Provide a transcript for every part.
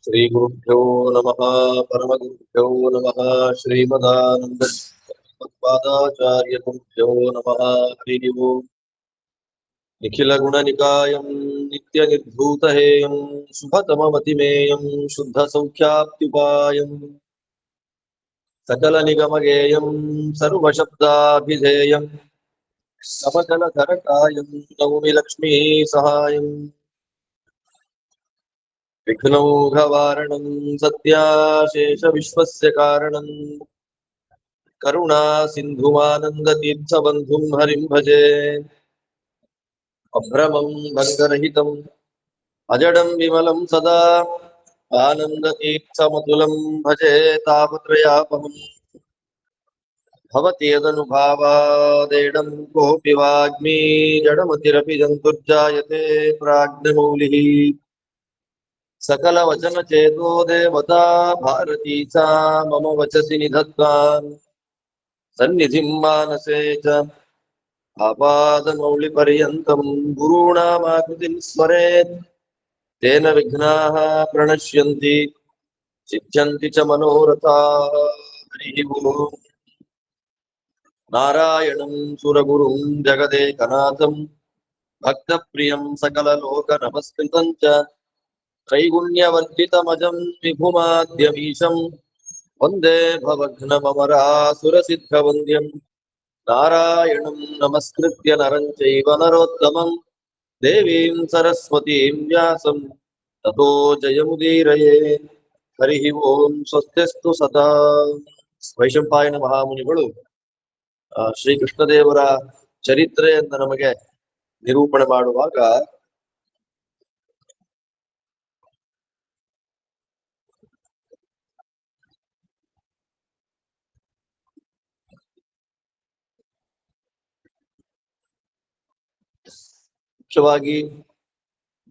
श्रीगुरुभ्यो नमः परमगुरुभ्यो नमः श्रीमदानन्दपादाचार्यगुरुभ्यो नमः हरिः ओम् निखिलगुणनिकायं नित्यनिर्धूतहेयं शुभतममतिमेयं शुद्धसौख्याप्त्युपायं सकलनिगमगेयं सर्वशब्दाभिधेयं समचलधरकायं नौमि लक्ष्मीः सहायम् विघ्नौघवारणं सत्याशेषविश्वस्य कारणं करुणा सिन्धुमानन्दतीर्थबन्धुं हरिं भजे अभ्रमं भङ्गरहितम् अजडं विमलं सदा आनन्दतीर्थमतुलं भजे तापत्रयापहम् भवति यदनुभावादेडं कोऽपि वाग्मी जडमतिरपि जन्तुर्जायते प्राज्ञमौलिः सकलवचनचेतो देवता भारती सा मम वचसि निधत्ताम् सन्निधिं मानसे च आपादमौलिपर्यन्तं गुरूणामाकृतिं स्मरेत् तेन विघ्नाः प्रणश्यन्ति सिद्ध्यन्ति च मनोरथाः हरिः ओम् नारायणं सुरगुरुं जगदेकनाथं भक्तप्रियं सकललोकनमस्कृतं च त्रैगुण्यवर्जितमजं विभुमाद्यमीशं वन्दे भवघ्नममरासुरसिद्धवन्द्यं नारायणं नमस्कृत्य नरं चैव नरोत्तमं देवीं सरस्वतीं व्यासं ततो जयमुदीरये हरिः ओಂ ಸ್ವಸ್ತಿಸ್ತು ಸದಾ ವೈಶಂಪಾಯನ ಮಹಾಮುನಿಗಳು ಶ್ರೀಕೃಷ್ಣದೇವರ ಚರಿತ್ರೆಯನ್ನು ನಮಗೆ ನಿರೂಪಣೆ ಮಾಡುವಾಗ ಮುಖ್ಯವಾಗಿ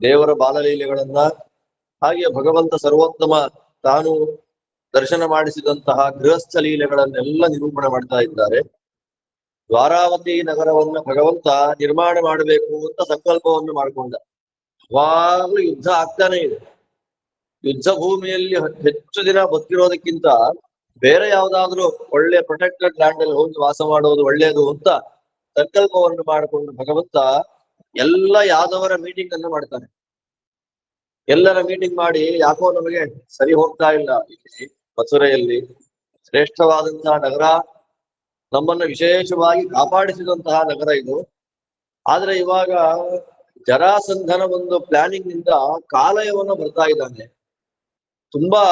ದೇವರ ಬಾಲಲೀಲೆಗಳನ್ನ ಹಾಗೆ ಭಗವಂತ ಸರ್ವೋತ್ತಮ ತಾನು ದರ್ಶನ ಮಾಡಿಸಿದಂತಹ ಗೃಹಸ್ಥ ಲೀಲೆಗಳನ್ನೆಲ್ಲ ನಿರೂಪಣೆ ಮಾಡ್ತಾ ಇದ್ದಾರೆ. ದ್ವಾರಾವತಿ ನಗರವನ್ನ ಭಗವಂತ ನಿರ್ಮಾಣ ಮಾಡಬೇಕು ಅಂತ ಸಂಕಲ್ಪವನ್ನು ಮಾಡಿಕೊಂಡ. ಯಾವಾಗ್ಲೂ ಯುದ್ಧ ಆಗ್ತಾನೆ ಇದೆ. ಯುದ್ಧ ಭೂಮಿಯಲ್ಲಿ ಹೆಚ್ಚು ದಿನ ಬದುಕಿರೋದಕ್ಕಿಂತ ಬೇರೆ ಯಾವ್ದಾದ್ರು ಒಳ್ಳೆ ಪ್ರೊಟೆಕ್ಟೆಡ್ ಲ್ಯಾಂಡ್ ಅಲ್ಲಿ ಹೋಗಿ ವಾಸ ಮಾಡೋದು ಒಳ್ಳೇದು ಅಂತ ಸಂಕಲ್ಪವನ್ನು ಮಾಡಿಕೊಂಡು ಭಗವಂತ ಎಲ್ಲ ಯಾದವರ ಮೀಟಿಂಗ್ ಅನ್ನು ಮಾಡ್ತಾನೆ. ಎಲ್ಲರ ಮೀಟಿಂಗ್ ಮಾಡಿ ಯಾಕೋ ನಮಗೆ ಸರಿ ಹೋಗ್ತಾ ಇಲ್ಲ, ಇಲ್ಲಿ ಮಥುರೆಯಲ್ಲಿ ಶ್ರೇಷ್ಠವಾದಂತಹ ನಗರ, ನಮ್ಮನ್ನ ವಿಶೇಷವಾಗಿ ಕಾಪಾಡಿಸಿದಂತಹ ನಗರ ಇದು. ಆದ್ರೆ ಇವಾಗ ಜರಾಸಂಧನ ಒಂದು ಪ್ಲಾನಿಂಗ್ ನಿಂದ ಕಾಲಯವನ ಬರ್ತಾ ಇದ್ದಾನೆ. ತುಂಬಾ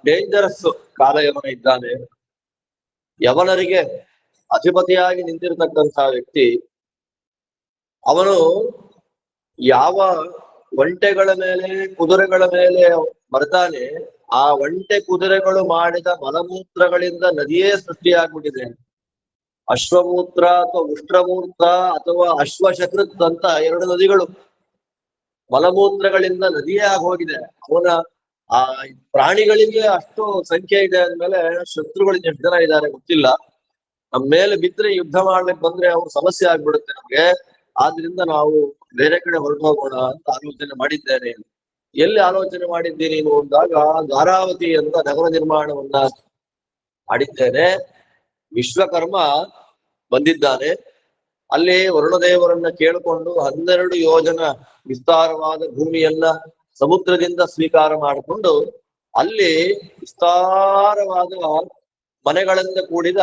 ಡೇಂಜರಸ್ ಕಾಲಯವನ ಇದ್ದಾನೆ. ಯವನರಿಗೆ ಅಧಿಪತಿಯಾಗಿ ನಿಂತಿರತಕ್ಕಂತಹ ವ್ಯಕ್ತಿ. ಅವನು ಯಾವ ಒಂಟೆಗಳ ಮೇಲೆ ಕುದುರೆಗಳ ಮೇಲೆ ಬರ್ತಾನೆ, ಆ ಒಂಟೆ ಕುದುರೆಗಳು ಮಾಡಿದ ಮಲಮೂತ್ರಗಳಿಂದ ನದಿಯೇ ಸೃಷ್ಟಿಯಾಗ್ಬಿಟ್ಟಿದೆ. ಅಶ್ವಮೂತ್ರ ಅಥವಾ ಉಷ್ಟ್ರಮೂತ್ರ ಅಥವಾ ಅಶ್ವಶಕೃತ್ ಅಂತ ಎರಡು ನದಿಗಳು ಮಲಮೂತ್ರಗಳಿಂದ ನದಿಯೇ ಆಗೋಗಿದೆ. ಅವನ ಆ ಪ್ರಾಣಿಗಳಿಗೆ ಅಷ್ಟು ಸಂಖ್ಯೆ ಇದೆ ಅಂದ್ಮೇಲೆ ಶತ್ರುಗಳಿಗೆ ಎಷ್ಟು ಜನ ಇದ್ದಾರೆ ಗೊತ್ತಿಲ್ಲ. ನಮ್ಮ ಮೇಲೆ ಬಿದ್ರೆ ಯುದ್ಧ ಮಾಡ್ಲಿಕ್ಕೆ ಬಂದ್ರೆ ಅವ್ರ ಸಮಸ್ಯೆ ಆಗ್ಬಿಡುತ್ತೆ ನಮ್ಗೆ. ಆದ್ರಿಂದ ನಾವು ಬೇರೆ ಕಡೆ ಹೊರಟು ಹೋಗೋಣ ಅಂತ ಆಲೋಚನೆ ಮಾಡಿದ್ದೇನೆ. ಎಲ್ಲಿ ಆಲೋಚನೆ ಮಾಡಿದ್ದೀನಿ ನೀನು ಅಂದಾಗ, ದ್ವಾರಾವತಿ ಅಂತ ನಗರ ನಿರ್ಮಾಣವನ್ನ ಮಾಡಿದ್ದೇನೆ. ವಿಶ್ವಕರ್ಮ ಬಂದಿದ್ದಾನೆ. ಅಲ್ಲಿ ವರುಣದೇವರನ್ನ ಕೇಳಿಕೊಂಡು 12 ಯೋಜನ ವಿಸ್ತಾರವಾದ ಭೂಮಿಯನ್ನ ಸಮುದ್ರದಿಂದ ಸ್ವೀಕಾರ ಮಾಡಿಕೊಂಡು ಅಲ್ಲಿ ವಿಸ್ತಾರವಾದ ಮನೆಗಳಿಂದ ಕೂಡಿದ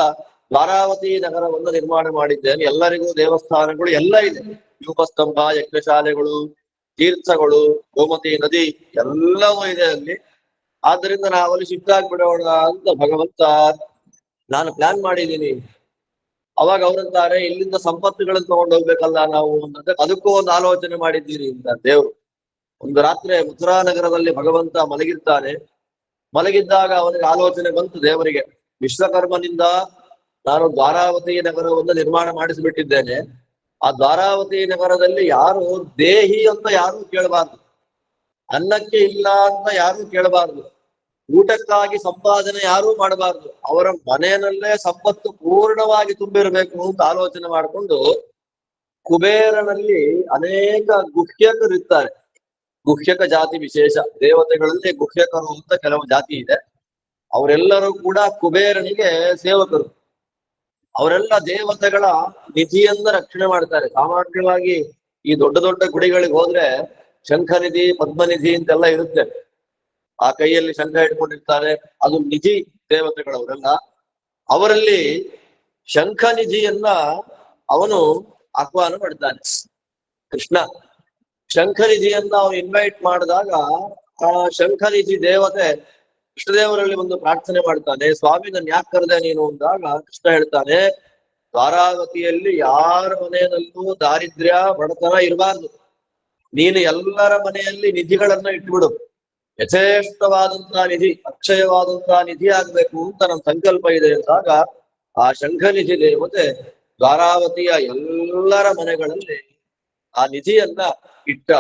ದ್ವಾರಾವತಿ ನಗರವನ್ನು ನಿರ್ಮಾಣ ಮಾಡಿದ್ದೇನೆ. ಎಲ್ಲರಿಗೂ ದೇವಸ್ಥಾನಗಳು ಎಲ್ಲ ಇದೆ. ಯೂಪಸ್ತಂಭ, ಯಜ್ಞಶಾಲೆಗಳು, ತೀರ್ಥಗಳು, ಗೋಮತಿ ನದಿ ಎಲ್ಲವೂ ಇದೆ ಅಲ್ಲಿ. ಆದ್ರಿಂದ ನಾವಲ್ಲಿ ಶಿಫ್ಟ್ ಆಗ್ಬಿಡೋಣ ಅಂತ ಭಗವಂತ ನಾನು ಪ್ಲಾನ್ ಮಾಡಿದ್ದೀನಿ. ಅವಾಗ ಅವರಂತಾರೆ, ಇಲ್ಲಿಂದ ಸಂಪತ್ತುಗಳನ್ನು ತಗೊಂಡು ಹೋಗ್ಬೇಕಲ್ಲ ನಾವು ಅಂತ, ಅದಕ್ಕೂ ಒಂದು ಆಲೋಚನೆ ಮಾಡಿದ್ದೀರಿ ಅಂತ ದೇವ್ರು. ಒಂದು ರಾತ್ರಿ ಮಥುರಾ ನಗರದಲ್ಲಿ ಭಗವಂತ ಮಲಗಿರ್ತಾನೆ. ಮಲಗಿದ್ದಾಗ ಅವನಿಗೆ ಆಲೋಚನೆ ಬಂತು ದೇವರಿಗೆ, ವಿಶ್ವಕರ್ಮನಿಂದ ನಾನು ದ್ವಾರಾವತಿ ನಗರವನ್ನು ನಿರ್ಮಾಣ ಮಾಡಿಸಿಬಿಟ್ಟಿದ್ದೇನೆ. ಆ ದ್ವಾರಾವತಿ ನಗರದಲ್ಲಿ ಯಾರು ದೇಹಿ ಅಂತ ಯಾರು ಕೇಳಬಾರ್ದು, ಅನ್ನಕ್ಕೆ ಇಲ್ಲ ಅಂತ ಯಾರು ಕೇಳಬಾರ್ದು, ಊಟಕ್ಕಾಗಿ ಸಂಪಾದನೆ ಯಾರೂ ಮಾಡಬಾರ್ದು. ಅವರ ಮನೆಯಲ್ಲೇ ಸಂಪತ್ತು ಪೂರ್ಣವಾಗಿ ತುಂಬಿರಬೇಕು ಅಂತ ಆಲೋಚನೆ ಮಾಡಿಕೊಂಡು ಕುಬೇರನಲ್ಲಿ ಅನೇಕ ಗುಹ್ಯಕರಿರ್ತಾರೆ. ಗುಹ್ಯಕ ಜಾತಿ ವಿಶೇಷ. ದೇವತೆಗಳಲ್ಲಿ ಗುಹ್ಯಕರು ಅಂತ ಕೆಲವು ಜಾತಿ ಇದೆ. ಅವರೆಲ್ಲರೂ ಕೂಡ ಕುಬೇರನಿಗೆ ಸೇವಕರು. ಅವರೆಲ್ಲ ದೇವತೆಗಳ ನಿಧಿಯನ್ನ ರಕ್ಷಣೆ ಮಾಡ್ತಾರೆ. ಸಾಮಾನ್ಯವಾಗಿ ಈ ದೊಡ್ಡ ದೊಡ್ಡ ಗುಡಿಗಳಿಗೆ ಹೋದ್ರೆ ಶಂಖನಿಧಿ, ಪದ್ಮನಿಧಿ ಅಂತೆಲ್ಲ ಇರುತ್ತೆ. ಆ ಕೈಯಲ್ಲಿ ಶಂಖ ಇಟ್ಕೊಂಡಿರ್ತಾರೆ, ಅದು ನಿಧಿ ದೇವತೆಗಳವರೆಲ್ಲ. ಅವರಲ್ಲಿ ಶಂಖನಿಧಿಯನ್ನ ಅವನು ಆಹ್ವಾನ ಮಾಡ್ತಾನೆ ಕೃಷ್ಣ. ಶಂಖನಿಧಿಯನ್ನ ಅವನು ಇನ್ವೈಟ್ ಮಾಡಿದಾಗ ಆ ಶಂಖನಿಧಿ ದೇವತೆ ಕೃಷ್ಣದೇವರಲ್ಲಿ ಒಂದು ಪ್ರಾರ್ಥನೆ ಮಾಡ್ತಾನೆ. ಸ್ವಾಮಿ ನನ್ ಯಾಕೆ ಕರೆದೆ ನೀನು ಅಂದಾಗ ಕೃಷ್ಣ ಹೇಳ್ತಾನೆ, ದ್ವಾರಾವತಿಯಲ್ಲಿ ಯಾರ ಮನೆಯಲ್ಲೂ ದಾರಿದ್ರ್ಯ ಬಡತನ ಇರಬಾರ್ದು. ನೀನು ಎಲ್ಲರ ಮನೆಯಲ್ಲಿ ನಿಧಿಗಳನ್ನ ಇಟ್ಬಿಡು. ಯಥೇಷ್ಟವಾದಂತಹ ನಿಧಿ, ಅಕ್ಷಯವಾದಂತಹ ನಿಧಿ ಆಗ್ಬೇಕು ಅಂತ ನನ್ನ ಸಂಕಲ್ಪ ಇದೆ ಅಂದಾಗ ಆ ಶಂಖನಿಧಿ ದೇವತೆ ದ್ವಾರಾವತಿಯ ಎಲ್ಲರ ಮನೆಗಳಲ್ಲಿ ಆ ನಿಧಿಯನ್ನ ಇಟ್ಟ.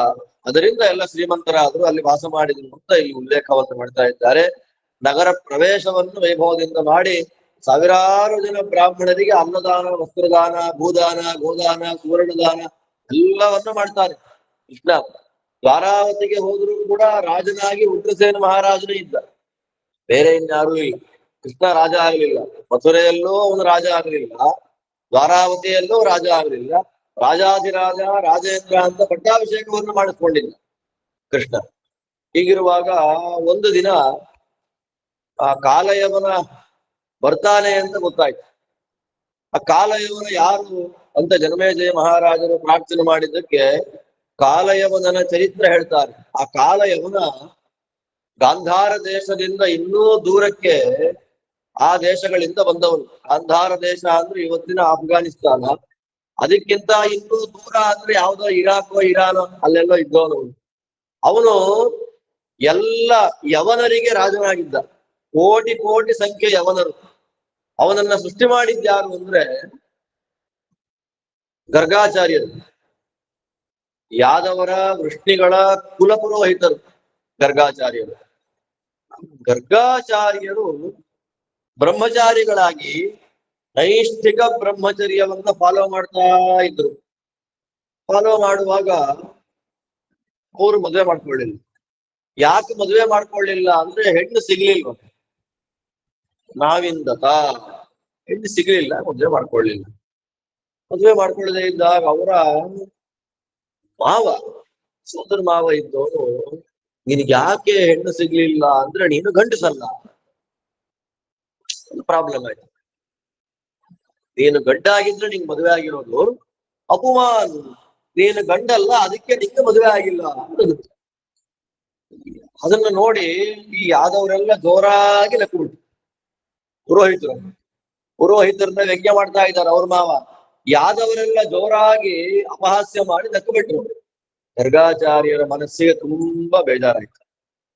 ಅದರಿಂದ ಎಲ್ಲ ಶ್ರೀಮಂತರಾದ್ರು, ಅಲ್ಲಿ ವಾಸ ಮಾಡಿದ್ರು ಅಂತ ಇಲ್ಲಿ ಉಲ್ಲೇಖವನ್ನು ಮಾಡ್ತಾ ಇದ್ದಾರೆ. ನಗರ ಪ್ರವೇಶವನ್ನು ವೈಭವದಿಂದ ಮಾಡಿ ಸಾವಿರಾರು ಜನ ಬ್ರಾಹ್ಮಣರಿಗೆ ಅನ್ನದಾನ, ವಸ್ತ್ರದಾನ, ಭೂದಾನ, ಗೋದಾನ, ಸುವರ್ಣದಾನ ಎಲ್ಲವನ್ನ ಮಾಡ್ತಾನೆ ಕೃಷ್ಣ. ದ್ವಾರಾವತಿಗೆ ಹೋದ್ರು ಕೂಡ ರಾಜನಾಗಿ ಉಗ್ರಸೇನ ಮಹಾರಾಜನೇ ಇದ್ದ, ಬೇರೆ ಇನ್ಯಾರೂ ಇಲ್ಲ. ಕೃಷ್ಣ ರಾಜ ಆಗ್ಲಿಲ್ಲ. ಮಥುರೆಯಲ್ಲೂ ಅವನು ರಾಜ ಆಗ್ಲಿಲ್ಲ, ದ್ವಾರಾವತಿಯಲ್ಲೂ ರಾಜ ಆಗ್ಲಿಲ್ಲ. ರಾಜಾಧಿರಾಜ ರಾಜೇಂದ್ರ ಅಂತ ಪಟ್ಟಾಭಿಷೇಕವನ್ನು ಮಾಡಿಸ್ಕೊಂಡಿಲ್ಲ ಕೃಷ್ಣ. ಹೀಗಿರುವಾಗ ಒಂದು ದಿನ ಆ ಕಾಲಯವನ ಬರ್ತಾನೆ ಅಂತ ಗೊತ್ತಾಯ್ತು. ಆ ಕಾಲಯವನ ಯಾರು ಅಂತ ಜನಮೇಜಯ ಮಹಾರಾಜರು ಪ್ರಾರ್ಥನೆ ಮಾಡಿದ್ದಕ್ಕೆ ಕಾಲಯವನ ಚರಿತ್ರೆ ಹೇಳ್ತಾರೆ. ಆ ಕಾಲಯವನ ಗಾಂಧಾರ ದೇಶದಿಂದ ಇನ್ನೂ ದೂರಕ್ಕೆ ಆ ದೇಶಗಳಿಂದ ಬಂದವನು. ಗಾಂಧಾರ ದೇಶ ಅಂದ್ರೆ ಇವತ್ತಿನ ಅಫ್ಘಾನಿಸ್ತಾನ, ಅದಕ್ಕಿಂತ ಇನ್ನೂ ದೂರ ಅಂದ್ರೆ ಯಾವ್ದೋ ಇರಾಕೋ ಇರಾನೋ ಅಲ್ಲೆಲ್ಲೋ ಇದ್ದವನು. ಅವನು ಎಲ್ಲ ಯವನರಿಗೆ ರಾಜನಾಗಿದ್ದ. ಕೋಟಿ ಕೋಟಿ ಸಂಖ್ಯೆ ಯವನರು. ಅವನನ್ನ ಸೃಷ್ಟಿ ಮಾಡಿದ್ಯಾರು ಅಂದ್ರೆ ಗರ್ಗಾಚಾರ್ಯರು, ಯಾದವರ ವೃಷ್ಣಿಗಳ ಕುಲಪುರೋಹಿತರು ಗರ್ಗಾಚಾರ್ಯರು. ಗರ್ಗಾಚಾರ್ಯರು ಬ್ರಹ್ಮಚಾರಿಗಳಾಗಿ ನೈಷ್ಠಿಕ ಬ್ರಹ್ಮಚರ್ಯವನ್ನ ಫಾಲೋ ಮಾಡ್ತಾ ಇದ್ರು. ಫಾಲೋ ಮಾಡುವಾಗ ಅವರು ಮದುವೆ ಮಾಡ್ಕೊಳ್ಳಿಲ್ಲ. ಯಾಕೆ ಮದುವೆ ಮಾಡ್ಕೊಳ್ಳಿಲ್ಲ ಅಂದ್ರೆ ಹೆಣ್ಣು ಸಿಗ್ಲಿಲ್ವ, ನಾವಿಂದತ ಹೆಣ್ಣು ಸಿಗ್ಲಿಲ್ಲ, ಮದುವೆ ಮಾಡ್ಕೊಳ್ಳಿಲ್ಲ. ಮದುವೆ ಮಾಡ್ಕೊಳ್ಳದೆ ಇದ್ದಾಗ ಅವರ ಮಾವ, ಸೋದರ ಮಾವ ಇದ್ದವನು, ನಿನಗೆ ಯಾಕೆ ಹೆಣ್ಣು ಸಿಗ್ಲಿಲ್ಲ ಅಂದ್ರೆ ನೀನು ಗಂಡಸಲ್ಲ. ಪ್ರಾಬ್ಲಮ್ ಆಯ್ತು. ನೀನು ಗಂಡ ಆಗಿದ್ರೆ ನಿಂಗೆ ಮದುವೆ ಆಗಿರೋದು ಅಪಮಾನ, ನೀನು ಗಂಡಲ್ಲ ಅದಕ್ಕೆ ನಿಂಗೆ ಮದುವೆ ಆಗಿಲ್ಲ ಅಂತ. ಅದನ್ನ ನೋಡಿ ಈ ಯಾದವರೆಲ್ಲ ಜೋರಾಗಿ ನಕ್ಬಿಟ್ರು. ಪುರೋಹಿತರನ್ನ ವ್ಯಂಗ್ಯ ಮಾಡ್ತಾ ಇದ್ದಾರೆ ಅವ್ರ ಮಾವ. ಯಾದವರೆಲ್ಲ ಜೋರಾಗಿ ಅಪಹಾಸ್ಯ ಮಾಡಿ ನಕ್ಬಿಟ್ರು. ಗರ್ಗಾಚಾರ್ಯರ ಮನಸ್ಸಿಗೆ ತುಂಬಾ ಬೇಜಾರಾಯ್ತು.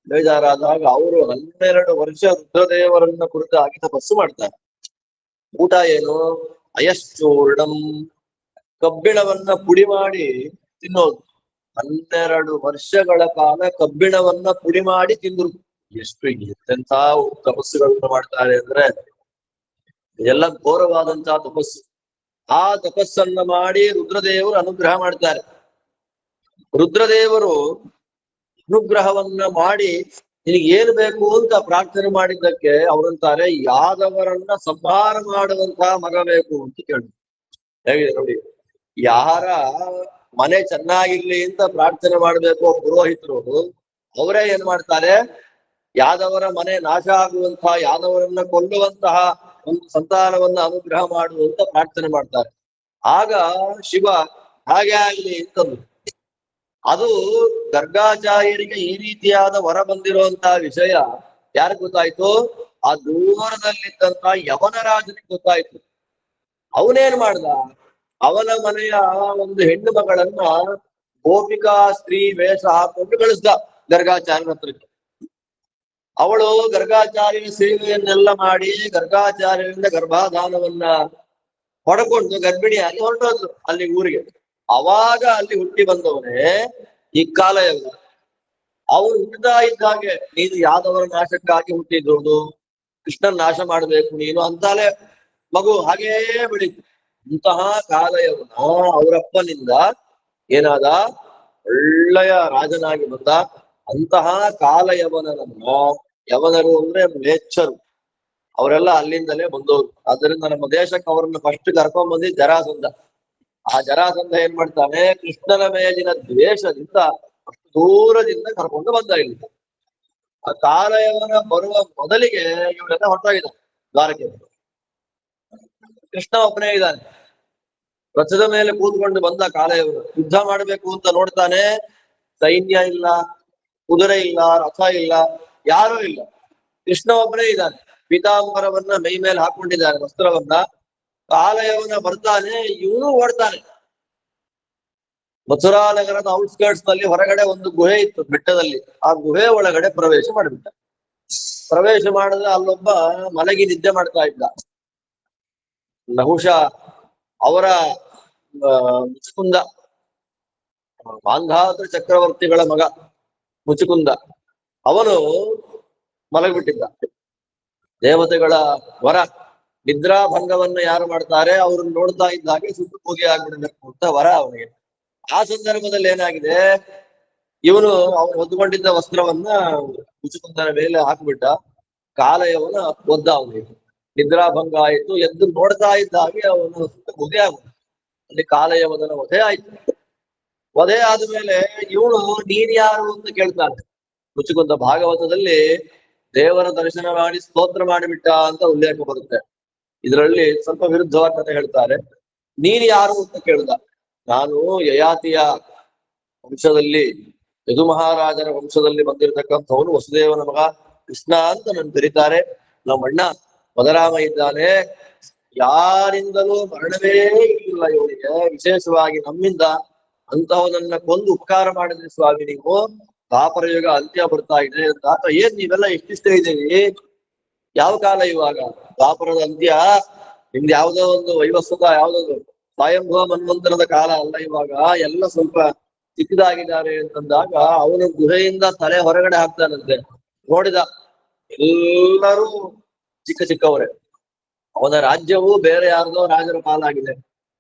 ಬೇಜಾರಾದಾಗ ಅವರು 12 ವರ್ಷ ರುದ್ರದೇವರನ್ನ ಕುರಿತಾಗಿ ತಪಸ್ಸು ಮಾಡ್ತಾರೆ. ಊಟ ಏನು? ಅಯಶ್ಚೂರ್ಣಂ, ಕಬ್ಬಿಣವನ್ನ ಪುಡಿ ಮಾಡಿ ತಿನ್ನೋದು. 12 ವರ್ಷಗಳ ಕಾಲ ಕಬ್ಬಿಣವನ್ನ ಪುಡಿ ಮಾಡಿ ತಿಂದ್ರು. ಎಂತೆಂಥ ತಪಸ್ಸುಗಳನ್ನ ಮಾಡ್ತಾರೆ ಅಂದ್ರೆ ಇದೆಲ್ಲ ಘೋರವಾದಂತಹ ತಪಸ್ಸು. ಆ ತಪಸ್ಸನ್ನ ಮಾಡಿ ರುದ್ರದೇವರು ಅನುಗ್ರಹ ಮಾಡ್ತಾರೆ. ರುದ್ರದೇವರು ಅನುಗ್ರಹವನ್ನ ಮಾಡಿ ನಿನಗೆ ಏನು ಬೇಕು ಅಂತ ಪ್ರಾರ್ಥನೆ ಮಾಡಿದ್ದಕ್ಕೆ ಅವರಂತಾರೆ, ಯಾದವರನ್ನ ಸಂಹಾರ ಮಾಡುವಂತಹ ಮಗ ಬೇಕು ಅಂತ ಕೇಳಿದ್ರು. ಹೇಗಿದೆ ನೋಡಿ, ಯಾರ ಮನೆ ಚೆನ್ನಾಗಿರ್ಲಿ ಅಂತ ಪ್ರಾರ್ಥನೆ ಮಾಡ್ಬೇಕು ಪುರೋಹಿತರು, ಅವರೇ ಏನ್ ಮಾಡ್ತಾರೆ, ಯಾದವರ ಮನೆ ನಾಶ ಆಗುವಂತಹ, ಯಾದವರನ್ನ ಕೊಲ್ಲುವಂತಹ ಒಂದು ಸಂತಾನವನ್ನ ಅನುಗ್ರಹ ಮಾಡುವಂತ ಪ್ರಾರ್ಥನೆ ಮಾಡ್ತಾರೆ. ಆಗ ಶಿವ ಹಾಗೆ ಆಗ್ಲಿ ಅಂತಂದು. ಅದು ಗರ್ಗಾಚಾರ್ಯರಿಗೆ ಈ ರೀತಿಯಾದ ವರ ಬಂದಿರುವಂತಹ ವಿಷಯ ಯಾರಿಗೆ ಗೊತ್ತಾಯ್ತು? ಆ ದೂರದಲ್ಲಿದ್ದಂತ ಯವನ ರಾಜನಿಗೆ ಗೊತ್ತಾಯ್ತು. ಅವನೇನ್ ಮಾಡ್ದ, ಅವನ ಮನೆಯ ಒಂದು ಹೆಣ್ಣು ಮಗಳನ್ನ ಗೋಪಿಕಾ ಸ್ತ್ರೀ ವೇಷ ಹಾಕೊಂಡು ಕಳಿಸ್ದ ಗರ್ಗಾಚಾರ್ಯನ ಹತ್ರಕ್ಕೆ. ಅವಳು ಗರ್ಗಾಚಾರ್ಯನ ಸೇವೆಯನ್ನೆಲ್ಲ ಮಾಡಿ ಗರ್ಗಾಚಾರ್ಯರಿಂದ ಗರ್ಭಾಧಾನವನ್ನ ಪಡ್ಕೊಂಡು ಗರ್ಭಿಣಿಯಾಗಿ ಹೊರಟೋದ್ರು ಅಲ್ಲಿ ಊರಿಗೆ. ಅವಾಗ ಅಲ್ಲಿ ಹುಟ್ಟಿ ಬಂದವನೇ ಈ ಕಾಲಯವ. ಅವನು ಹುಟ್ಟುತ್ತಾ ಇದ್ದಾಗೆ ನೀನು ಯಾದವರ ನಾಶಕ್ಕಾಗಿ ಹುಟ್ಟಿದ್ದು, ಕೃಷ್ಣನ್ ನಾಶ ಮಾಡ್ಬೇಕು ನೀನು ಅಂತಾಲೆ ಮಗು ಹಾಗೇ ಬೆಳೀತು. ಇಂತಹ ಕಾಲಯವನ ಅವರಪ್ಪನಿಂದ ಏನಾದ, ಒಳ್ಳೆಯ ರಾಜನಾಗಿ ಬಂದ. ಅಂತಹ ಕಾಲ ಯವನರನ್ನು, ಯವನರು ಅಂದ್ರೆ ಮ್ಲೇಚ್ಛರು, ಅವರೆಲ್ಲ ಅಲ್ಲಿಂದಲೇ ಬಂದವರು. ಆದ್ದರಿಂದ ನಮ್ಮ ದೇಶಕ್ಕೆ ಅವರನ್ನು ಫಸ್ಟ್ ಕರ್ಕೊಂಡ್ ಬಂದಿದ್ದು ಜರಾಸಂಧ. ಆ ಜರಾಸಂಧ ಏನ್ ಮಾಡ್ತಾನೆ, ಕೃಷ್ಣನ ಮೇಲಿನ ದ್ವೇಷದಿಂದ ಅಷ್ಟು ದೂರದಿಂದ ಕರ್ಕೊಂಡು ಬಂದ ಇಲ್ಲಿ. ಆ ಕಾಲಯವನ ಬರುವ ಮೊದಲಿಗೆ ಇವರೆಲ್ಲ ಹೊರಟೋಗಿದ್ದಾರೆ ದ್ವಾರಕೆ. ಕೃಷ್ಣ ಒಬ್ಬನೇ ಇದ್ದಾನೆ. ರಥದ ಮೇಲೆ ಕೂತ್ಕೊಂಡು ಬಂದ ಕಾಲಯವನು. ಯುದ್ಧ ಮಾಡಬೇಕು ಅಂತ ನೋಡ್ತಾನೆ, ಸೈನ್ಯ ಇಲ್ಲ, ಕುದುರೆ ಇಲ್ಲ, ರಥ ಇಲ್ಲ, ಯಾರೂ ಇಲ್ಲ. ಕೃಷ್ಣ ಒಬ್ಬನೇ ಇದ್ದಾನೆ. ಪೀತಾಂಬರವನ್ನ ಮೈ ಮೇಲೆ ಹಾಕೊಂಡಿದ್ದಾನೆ, ವಸ್ತ್ರವನ್ನ. ಕಾಲಯವನ ಬರ್ತಾನೆ, ಇವನು ಓಡ್ತಾನೆ. ಮಥುರಾ ನಗರದ ಔಟ್ಸ್ಕರ್ಟ್ಸ್ ನಲ್ಲಿ ಹೊರಗಡೆ ಒಂದು ಗುಹೆ ಇತ್ತು ಬೆಟ್ಟದಲ್ಲಿ. ಆ ಗುಹೆ ಒಳಗಡೆ ಪ್ರವೇಶ ಮಾಡಿಬಿಟ್ಟ. ಪ್ರವೇಶ ಮಾಡಿದ್ರೆ ಅಲ್ಲೊಬ್ಬ ಮಲಗಿ ನಿದ್ದೆ ಮಾಡ್ತಾ ಇದ್ದ. ಬಹುಶಃ ಅವರ ಮುಚುಕುಂದ, ಮಾಂಧಾತ ಚಕ್ರವರ್ತಿಗಳ ಮಗ ಮುಚುಕುಂದ, ಅವನು ಮಲಗಿಬಿಟ್ಟಿದ್ದ. ದೇವತೆಗಳ ವರ, ನಿದ್ರಾಭಂಗವನ್ನು ಯಾರು ಮಾಡ್ತಾರೆ ಅವ್ರನ್ನ ನೋಡ್ತಾ ಇದ್ದ ಹಾಗೆ ಸುಟ್ಟು ಹೋಗಿ ಆಗ್ಬಿಡಬೇಕು ಅಂತ ವರ ಅವನಿಗೆ. ಆ ಸಂದರ್ಭದಲ್ಲಿ ಏನಾಗಿದೆ, ಇವನು ಅವನು ಹೊದ್ಕೊಂಡಿದ್ದ ವಸ್ತ್ರವನ್ನ ಮುಚುಕುಂದನ ಮೇಲೆ ಹಾಕ್ಬಿಟ್ಟ. ಕಾಲಯವನ ಒದ್ದ ಅವನಿಗೆ. ನಿದ್ರಾಭಂಗ ಆಯಿತು. ಎದ್ದು ನೋಡ್ತಾ ಇದ್ದ ಹಾಗೆ ಅವನು ಸುಟ್ಟು ವಧೆ ಆಗ. ಅಲ್ಲಿ ಕಾಲಯವನ ವಧೆ ಆಯ್ತು. ವಧೆ ಆದ್ಮೇಲೆ ಇವನು ನೀನ್ ಯಾರು ಅಂತ ಕೇಳ್ತಾನೆ. ಮುಚುಕುಂದ ಭಾಗವತದಲ್ಲಿ ದೇವರ ದರ್ಶನ ಮಾಡಿ ಸ್ತೋತ್ರ ಮಾಡಿಬಿಟ್ಟ ಅಂತ ಉಲ್ಲೇಖ ಬರುತ್ತೆ. ಇದರಲ್ಲಿ ಸ್ವಲ್ಪ ವಿರುದ್ಧವಾದ ಕಥೆ ಹೇಳ್ತಾರೆ. ನೀನ್ ಯಾರು ಅಂತ ಕೇಳ್ದ. ನಾನು ಯಯಾತಿಯ ವಂಶದಲ್ಲಿ, ಯದು ಮಹಾರಾಜರ ವಂಶದಲ್ಲಿ ಬಂದಿರತಕ್ಕಂಥವನು, ವಸುದೇವನ ಮಗ ಕೃಷ್ಣ ಅಂತ ನನ್ ಕರೀತಾರೆ. ನಮ್ಮಣ್ಣ ಮದರಾಮ ಇದ್ದಾನೆ. ಯಾರಿಂದಲೂ ಮರಣವೇ ಇಲ್ಲ ಇವನಿಗೆ, ವಿಶೇಷವಾಗಿ ನಮ್ಮಿಂದ. ಅಂತಹದನ್ನ ಕೊಂದು ಉಪಕಾರ ಮಾಡಿದ್ರಿ ಸ್ವಾಮಿ ನೀವು. ದ್ವಾಪರ ಯುಗ ಅಂತ್ಯ ಬರ್ತಾ ಇದೆ ಅಂತ. ಏನ್ ನೀವೆಲ್ಲ ಎಷ್ಟಿಷ್ಟೇ ಇದ್ದೀವಿ, ಯಾವ ಕಾಲ ಇವಾಗ? ದ್ವಾಪರದ ಅಂತ್ಯ. ನಿಮ್ದು ಯಾವ್ದೋ ಒಂದು ವೈವಸ್ವತ, ಯಾವ್ದೊಂದು ಸ್ವಯಂಭವ ಮನ್ವಂತರದ ಕಾಲ ಅಲ್ಲ ಇವಾಗ. ಎಲ್ಲ ಸ್ವಲ್ಪ ಚಿಕ್ಕದಾಗಿದ್ದಾರೆ ಅಂತಂದಾಗ ಅವನು ಗುಹೆಯಿಂದ ತಲೆ ಹೊರಗಡೆ ಹಾಕ್ತಾನಂತೆ. ನೋಡಿದ, ಎಲ್ಲರೂ ಚಿಕ್ಕ ಚಿಕ್ಕವರೇ. ಅವನ ರಾಜ್ಯವೂ ಬೇರೆ ಯಾರ್ದೋ ರಾಜರ ಪಾಲಾಗಿದೆ.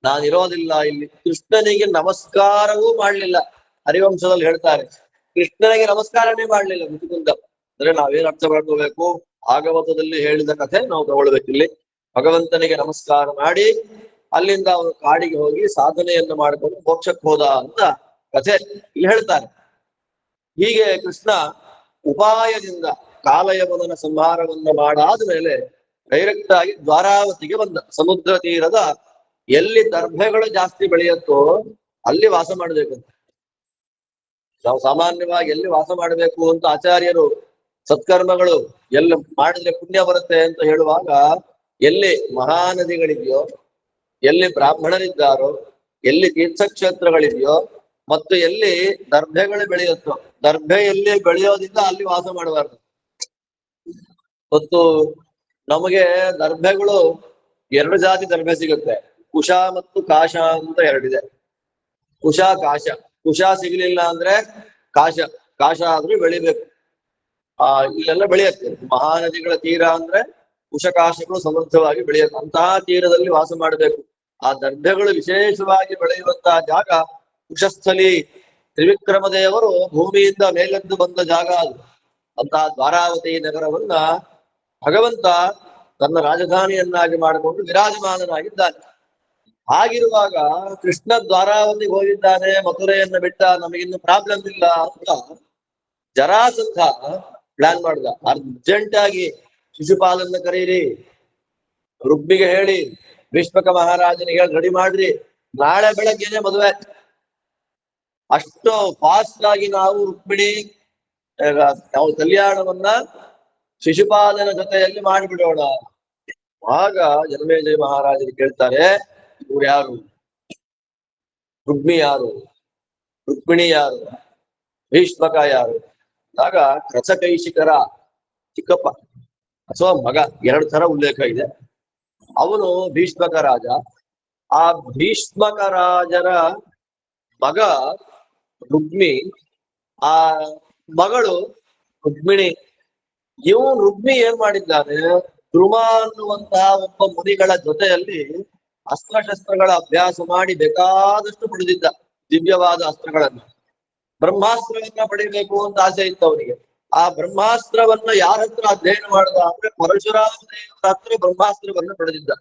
ನಾನಿರೋದಿಲ್ಲ ಇಲ್ಲಿ. ಕೃಷ್ಣನಿಗೆ ನಮಸ್ಕಾರವೂ ಮಾಡ್ಲಿಲ್ಲ. ಹರಿವಂಶದಲ್ಲಿ ಹೇಳ್ತಾರೆ, ಕೃಷ್ಣನಿಗೆ ನಮಸ್ಕಾರನೇ ಮಾಡ್ಲಿಲ್ಲ ಮುಚುಕುಂದ. ಅಂದ್ರೆ ನಾವೇನ್ ಅರ್ಥ ಮಾಡ್ಕೋಬೇಕು, ಭಾಗವತದಲ್ಲಿ ಹೇಳಿದ ಕಥೆ ನಾವು ತಗೊಳ್ಬೇಕಿಲ್ಲಿ. ಭಗವಂತನಿಗೆ ನಮಸ್ಕಾರ ಮಾಡಿ ಅಲ್ಲಿಂದ ಅವನು ಕಾಡಿಗೆ ಹೋಗಿ ಸಾಧನೆಯನ್ನು ಮಾಡಿಕೊಂಡು ಮೋಕ್ಷಕ್ಕೆ ಹೋದ ಅಂತ ಕಥೆ ಇಲ್ಲಿ ಹೇಳ್ತಾರೆ. ಹೀಗೆ ಕೃಷ್ಣ ಉಪಾಯದಿಂದ ಕಾಲಯವನ ಸಂಹಾರವನ್ನ ಮಾಡಾದ ಮೇಲೆ ಡೈರೆಕ್ಟ್ ಆಗಿ ದ್ವಾರಾವತಿಗೆ ಬಂದ. ಸಮುದ್ರ ತೀರದ ಎಲ್ಲಿ ದರ್ಭೆಗಳು ಜಾಸ್ತಿ ಬೆಳೆಯುತ್ತೋ ಅಲ್ಲಿ ವಾಸ ಮಾಡ್ಬೇಕಂತ. ನಾವು ಸಾಮಾನ್ಯವಾಗಿ ಎಲ್ಲಿ ವಾಸ ಮಾಡಬೇಕು ಅಂತ ಆಚಾರ್ಯರು ಸತ್ಕರ್ಮಗಳು ಎಲ್ಲ ಮಾಡಿದ್ರೆ ಪುಣ್ಯ ಬರುತ್ತೆ ಅಂತ ಹೇಳುವಾಗ, ಎಲ್ಲಿ ಮಹಾನದಿಗಳಿದೆಯೋ, ಎಲ್ಲಿ ಬ್ರಾಹ್ಮಣರಿದ್ದಾರೋ, ಎಲ್ಲಿ ತೀರ್ಥಕ್ಷೇತ್ರಗಳಿದೆಯೋ, ಮತ್ತು ಎಲ್ಲಿ ದರ್ಭೆಗಳು ಬೆಳೆಯುತ್ತೋ, ದರ್ಭೆ ಎಲ್ಲಿ ಬೆಳೆಯೋದಿಲ್ಲ ಅಲ್ಲಿ ವಾಸ ಮಾಡಬಾರ್ದು. ಮತ್ತು ನಮಗೆ ದರ್ಭೆಗಳು ಎರಡು ಜಾತಿ ದರ್ಭೆ ಸಿಗುತ್ತೆ. ಕುಶ ಮತ್ತು ಕಾಶ ಅಂತ ಎರಡಿದೆ. ಕುಶ ಕಾಶ. ಕುಶ ಸಿಗ್ಲಿಲ್ಲ ಅಂದ್ರೆ ಕಾಶ, ಕಾಶ ಆದ್ರೂ ಬೆಳಿಬೇಕು. ಇಲ್ಲೆಲ್ಲ ಬೆಳೆಯುತ್ತೆ. ಮಹಾನದಿಗಳ ತೀರ ಅಂದ್ರೆ ಕುಶಕಾಶಗಳು ಸಮೃದ್ಧವಾಗಿ ಬೆಳೆಯುತ್ತೆ. ಅಂತಹ ತೀರದಲ್ಲಿ ವಾಸ ಮಾಡಬೇಕು. ಆ ದರ್ಭೆಗಳು ವಿಶೇಷವಾಗಿ ಬೆಳೆಯುವಂತಹ ಜಾಗ ಕುಶಸ್ಥಲಿ. ತ್ರಿವಿಕ್ರಮ ದೇವರು ಭೂಮಿಯಿಂದ ಮೇಲೆದ್ದು ಬಂದ ಜಾಗ ಅದು. ಅಂತಹ ದ್ವಾರಾವತಿ ನಗರವನ್ನ ಭಗವಂತ ತನ್ನ ರಾಜಧಾನಿಯನ್ನಾಗಿ ಮಾಡಿಕೊಂಡು ವಿರಾಜಮಾನನಾಗಿದ್ದಾನೆ. ಹಾಗಿರುವಾಗ ಕೃಷ್ಣ ದ್ವಾರಾವತಿಗೆ ಹೋಗಿದ್ದಾನೆ, ಮಥುರೆಯನ್ನ ಬಿಟ್ಟ, ನಮಗಿನ್ನು ಪ್ರಾಬ್ಲಮ್ ಇಲ್ಲ ಅಂತ ಜರಾಸಂಧ ಪ್ಲಾನ್ ಮಾಡ್ದ. ಅರ್ಜೆಂಟ್ ಆಗಿ ಶಿಶುಪಾಲನ್ನ ಕರೀರಿ, ರುಕ್ಮಿಗೆ ಹೇಳಿ, ಭೀಷ್ಮಕ ಮಹಾರಾಜನಿಗೆ ಹೇಳಿ ರೆಡಿ ಮಾಡ್ರಿ, ನಾಳೆ ಬೆಳಗ್ಗೆನೆ ಮದುವೆ. ಅಷ್ಟು ಫಾಸ್ಟ್ ಆಗಿ ನಾವು ರುಕ್ಮಿಣಿ ನಾವು ಕಲ್ಯಾಣವನ್ನ ಶಿಶುಪಾಲನ ಜೊತೆಯಲ್ಲಿ ಮಾಡಿಬಿಡೋಣ. ಆಗ ಜನಮೇಜಯ ಮಹಾರಾಜರು ಕೇಳ್ತಾರೆ, ಇವ್ರು ಯಾರು? ರುಕ್ಮಿ ಯಾರು? ರುಕ್ಮಿಣಿ ಯಾರು? ಭೀಷ್ಮಕ ಯಾರು? ಆಗ ಕೃಚಕೈಶಿಕರ ಚಿಕ್ಕಪ್ಪ ಅಥವಾ ಮಗ, ಎರಡು ತರ ಉಲ್ಲೇಖ ಇದೆ. ಅವನು ಭೀಷ್ಮಕ ರಾಜ. ಆ ಭೀಷ್ಮಕ ರಾಜರ ಮಗ ರುಕ್ಮಿ, ಆ ಮಗಳು ರುಕ್ಮಿಣಿ. ಇವನು ರುಕ್ಮಿ ಏನ್ ಮಾಡಿದ್ದಾನೆ, ಧ್ರುವ ಅನ್ನುವಂತಹ ಒಬ್ಬ ಮುನಿಗಳ ಜೊತೆಯಲ್ಲಿ ಅಸ್ತ್ರಶಸ್ತ್ರಗಳ ಅಭ್ಯಾಸ ಮಾಡಿ ಬೇಕಾದಷ್ಟು ಪಡೆದಿದ್ದ ದಿವ್ಯವಾದ ಅಸ್ತ್ರಗಳನ್ನು. ಬ್ರಹ್ಮಾಸ್ತ್ರವನ್ನ ಪಡಿಬೇಕು ಅಂತ ಆಸೆ ಇತ್ತು ಅವನಿಗೆ. ಆ ಬ್ರಹ್ಮಾಸ್ತ್ರವನ್ನ ಯಾರ ಹತ್ರ ಅಧ್ಯಯನ ಮಾಡಿದ ಅಂದ್ರೆ ಪರಶುರಾಮ ದೇವರ ಹತ್ರ ಬ್ರಹ್ಮಾಸ್ತ್ರವನ್ನ ಪಡೆದಿದ್ದ.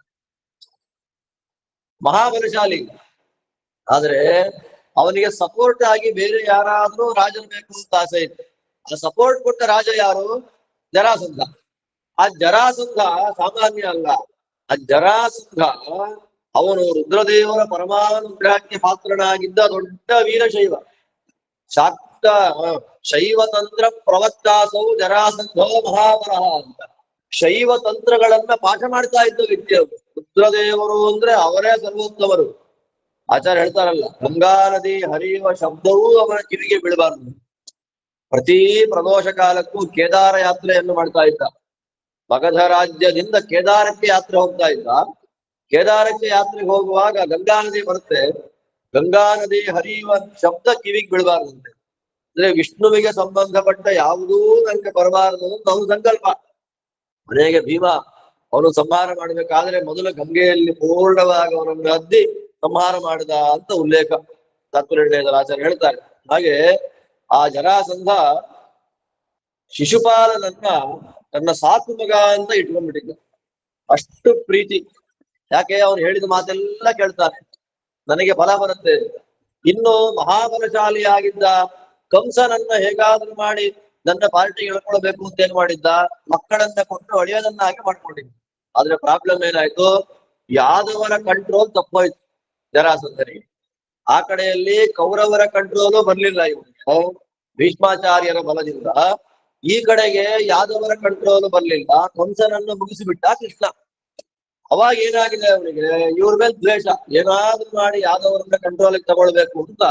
ಮಹಾಬಲಶಾಲಿ. ಆದ್ರೆ ಅವನಿಗೆ ಸಪೋರ್ಟ್ ಆಗಿ ಬೇರೆ ಯಾರಾದ್ರೂ ರಾಜರು ಬೇಕು ಅಂತ ಆಸೆ ಇತ್ತು. ಆ ಸಪೋರ್ಟ್ ಕೊಟ್ಟ ರಾಜ ಯಾರು? ಜರಾಸಂಧ. ಆ ಜರಾಸಂಧ ಸಾಮಾನ್ಯ ಅಲ್ಲ. ಆ ಜರಾಸಂಧ ಅವನು ರುದ್ರದೇವರ ಪರಮಾನುಗ್ರಹಕ್ಕೆ ಪಾತ್ರನಾಗಿದ್ದ ದೊಡ್ಡ ವೀರಶೈವ. ಶಾಕ್ತ ಶೈವ ತಂತ್ರ ಪ್ರವಕ್ತಾಸೌ ಜರಾಸಂಧೋ ಮಹಾಬಲಃ ಅಂತ ಶೈವ ತಂತ್ರಗಳನ್ನ ಪಾಠ ಮಾಡ್ತಾ ಇದ್ದ ವ್ಯಕ್ತಿ ಅವರು. ರುದ್ರದೇವರು ಅಂದ್ರೆ ಅವರೇ ಸರ್ವೋತ್ತಮರು. ಆಚಾರ್ಯ ಹೇಳ್ತಾರಲ್ಲ, ಗಂಗಾ ನದಿ ಹರಿಯುವ ಶಬ್ದವೂ ಅವನ ಕಿವಿಗೆ ಬೀಳಬಾರದು. ಪ್ರತಿ ಪ್ರದೋಷ ಕಾಲಕ್ಕೂ ಕೇದಾರ ಯಾತ್ರೆಯನ್ನು ಮಾಡ್ತಾ ಇದ್ದ. ಮಗಧ ರಾಜ್ಯದಿಂದ ಕೇದಾರಕ್ಕೆ ಯಾತ್ರೆ ಹೋಗ್ತಾ ಇದ್ದ. ಕೇದಾರಕ್ಕೆ ಯಾತ್ರೆಗೆ ಹೋಗುವಾಗ ಗಂಗಾ ನದಿ ಬರುತ್ತೆ. ಗಂಗಾ ನದಿ ಹರಿಯುವ ಶಬ್ದ ಕಿವಿಗೆ ಬೀಳಬಾರ್ದಂತೆ. ಅಂದ್ರೆ ವಿಷ್ಣುವಿಗೆ ಸಂಬಂಧಪಟ್ಟ ಯಾವುದೂ ನನಗೆ ಬರಬಾರದು ಅಂತ ಅವನ ಸಂಕಲ್ಪ. ಮನೆಗೆ ಭೀಮ ಅವನು ಸಂಹಾರ ಮಾಡಬೇಕಾದ್ರೆ ಮೊದಲು ಗಂಗೆಯಲ್ಲಿ ಪೂರ್ಣವಾಗಿ ಅವನನ್ನು ಅದ್ದಿ ಸಂಹಾರ ಮಾಡಿದ ಅಂತ ಉಲ್ಲೇಖ ತಾತ್ಪರ್ಯದ ಆಚಾರ್ಯ ಹೇಳ್ತಾರೆ. ಹಾಗೆ ಆ ಜರಾಸಂಧ ಶಿಶುಪಾಲನನ್ನ ತನ್ನ ಸಾಕು ಮಗ ಅಂತ ಇಟ್ಕೊಂಡ್ಬಿಟ್ಟಿದ್ದ. ಅಷ್ಟು ಪ್ರೀತಿ. ಯಾಕೆ? ಅವನು ಹೇಳಿದ ಮಾತೆಲ್ಲ ಕೇಳ್ತಾನೆ, ನನಗೆ ಫಲ ಬರುತ್ತೆ. ಇನ್ನು ಮಹಾಬಲಶಾಲಿಯಾಗಿದ್ದ ಕಂಸನನ್ನ ಹೇಗಾದ್ರೂ ಮಾಡಿ ನನ್ನ ಪಾರ್ಟಿಗೆ ಹೇಳ್ಕೊಳ್ಬೇಕು ಅಂತ ಏನ್ ಮಾಡಿದ್ದ? ಮಕ್ಕಳನ್ನ ಕೊಟ್ಟು ಒಳ್ಳೆಯದನ್ನಾಗಿ ಮಾಡ್ಕೊಂಡಿದ್ದ. ಆದ್ರೆ ಪ್ರಾಬ್ಲಮ್ ಏನಾಯ್ತು? ಯಾದವರ ಕಂಟ್ರೋಲ್ ತಪ್ಪೋಯ್ತು ಜರಾಸಂಧನಿಗೆ. ಆ ಕಡೆಯಲ್ಲಿ ಕೌರವರ ಕಂಟ್ರೋಲು ಬರ್ಲಿಲ್ಲ ಇವನಿಗೆ ಭೀಷ್ಮಾಚಾರ್ಯರ ಬಲದಿಂದ. ಈ ಕಡೆಗೆ ಯಾದವರ ಕಂಟ್ರೋಲ್ ಬರ್ಲಿಲ್ಲ. ಕಂಸನನ್ನು ಮುಗಿಸಿಬಿಟ್ಟ ಕೃಷ್ಣ. ಅವಾಗ ಏನಾಗಿದೆ ಅವನಿಗೆ? ಇವ್ರ ಮೇಲೆ ದ್ವೇಷ. ಏನಾದ್ರೂ ಮಾಡಿ ಯಾದವರನ್ನ ಕಂಟ್ರೋಲಿಗೆ ತಗೊಳ್ಬೇಕು ಅಂತ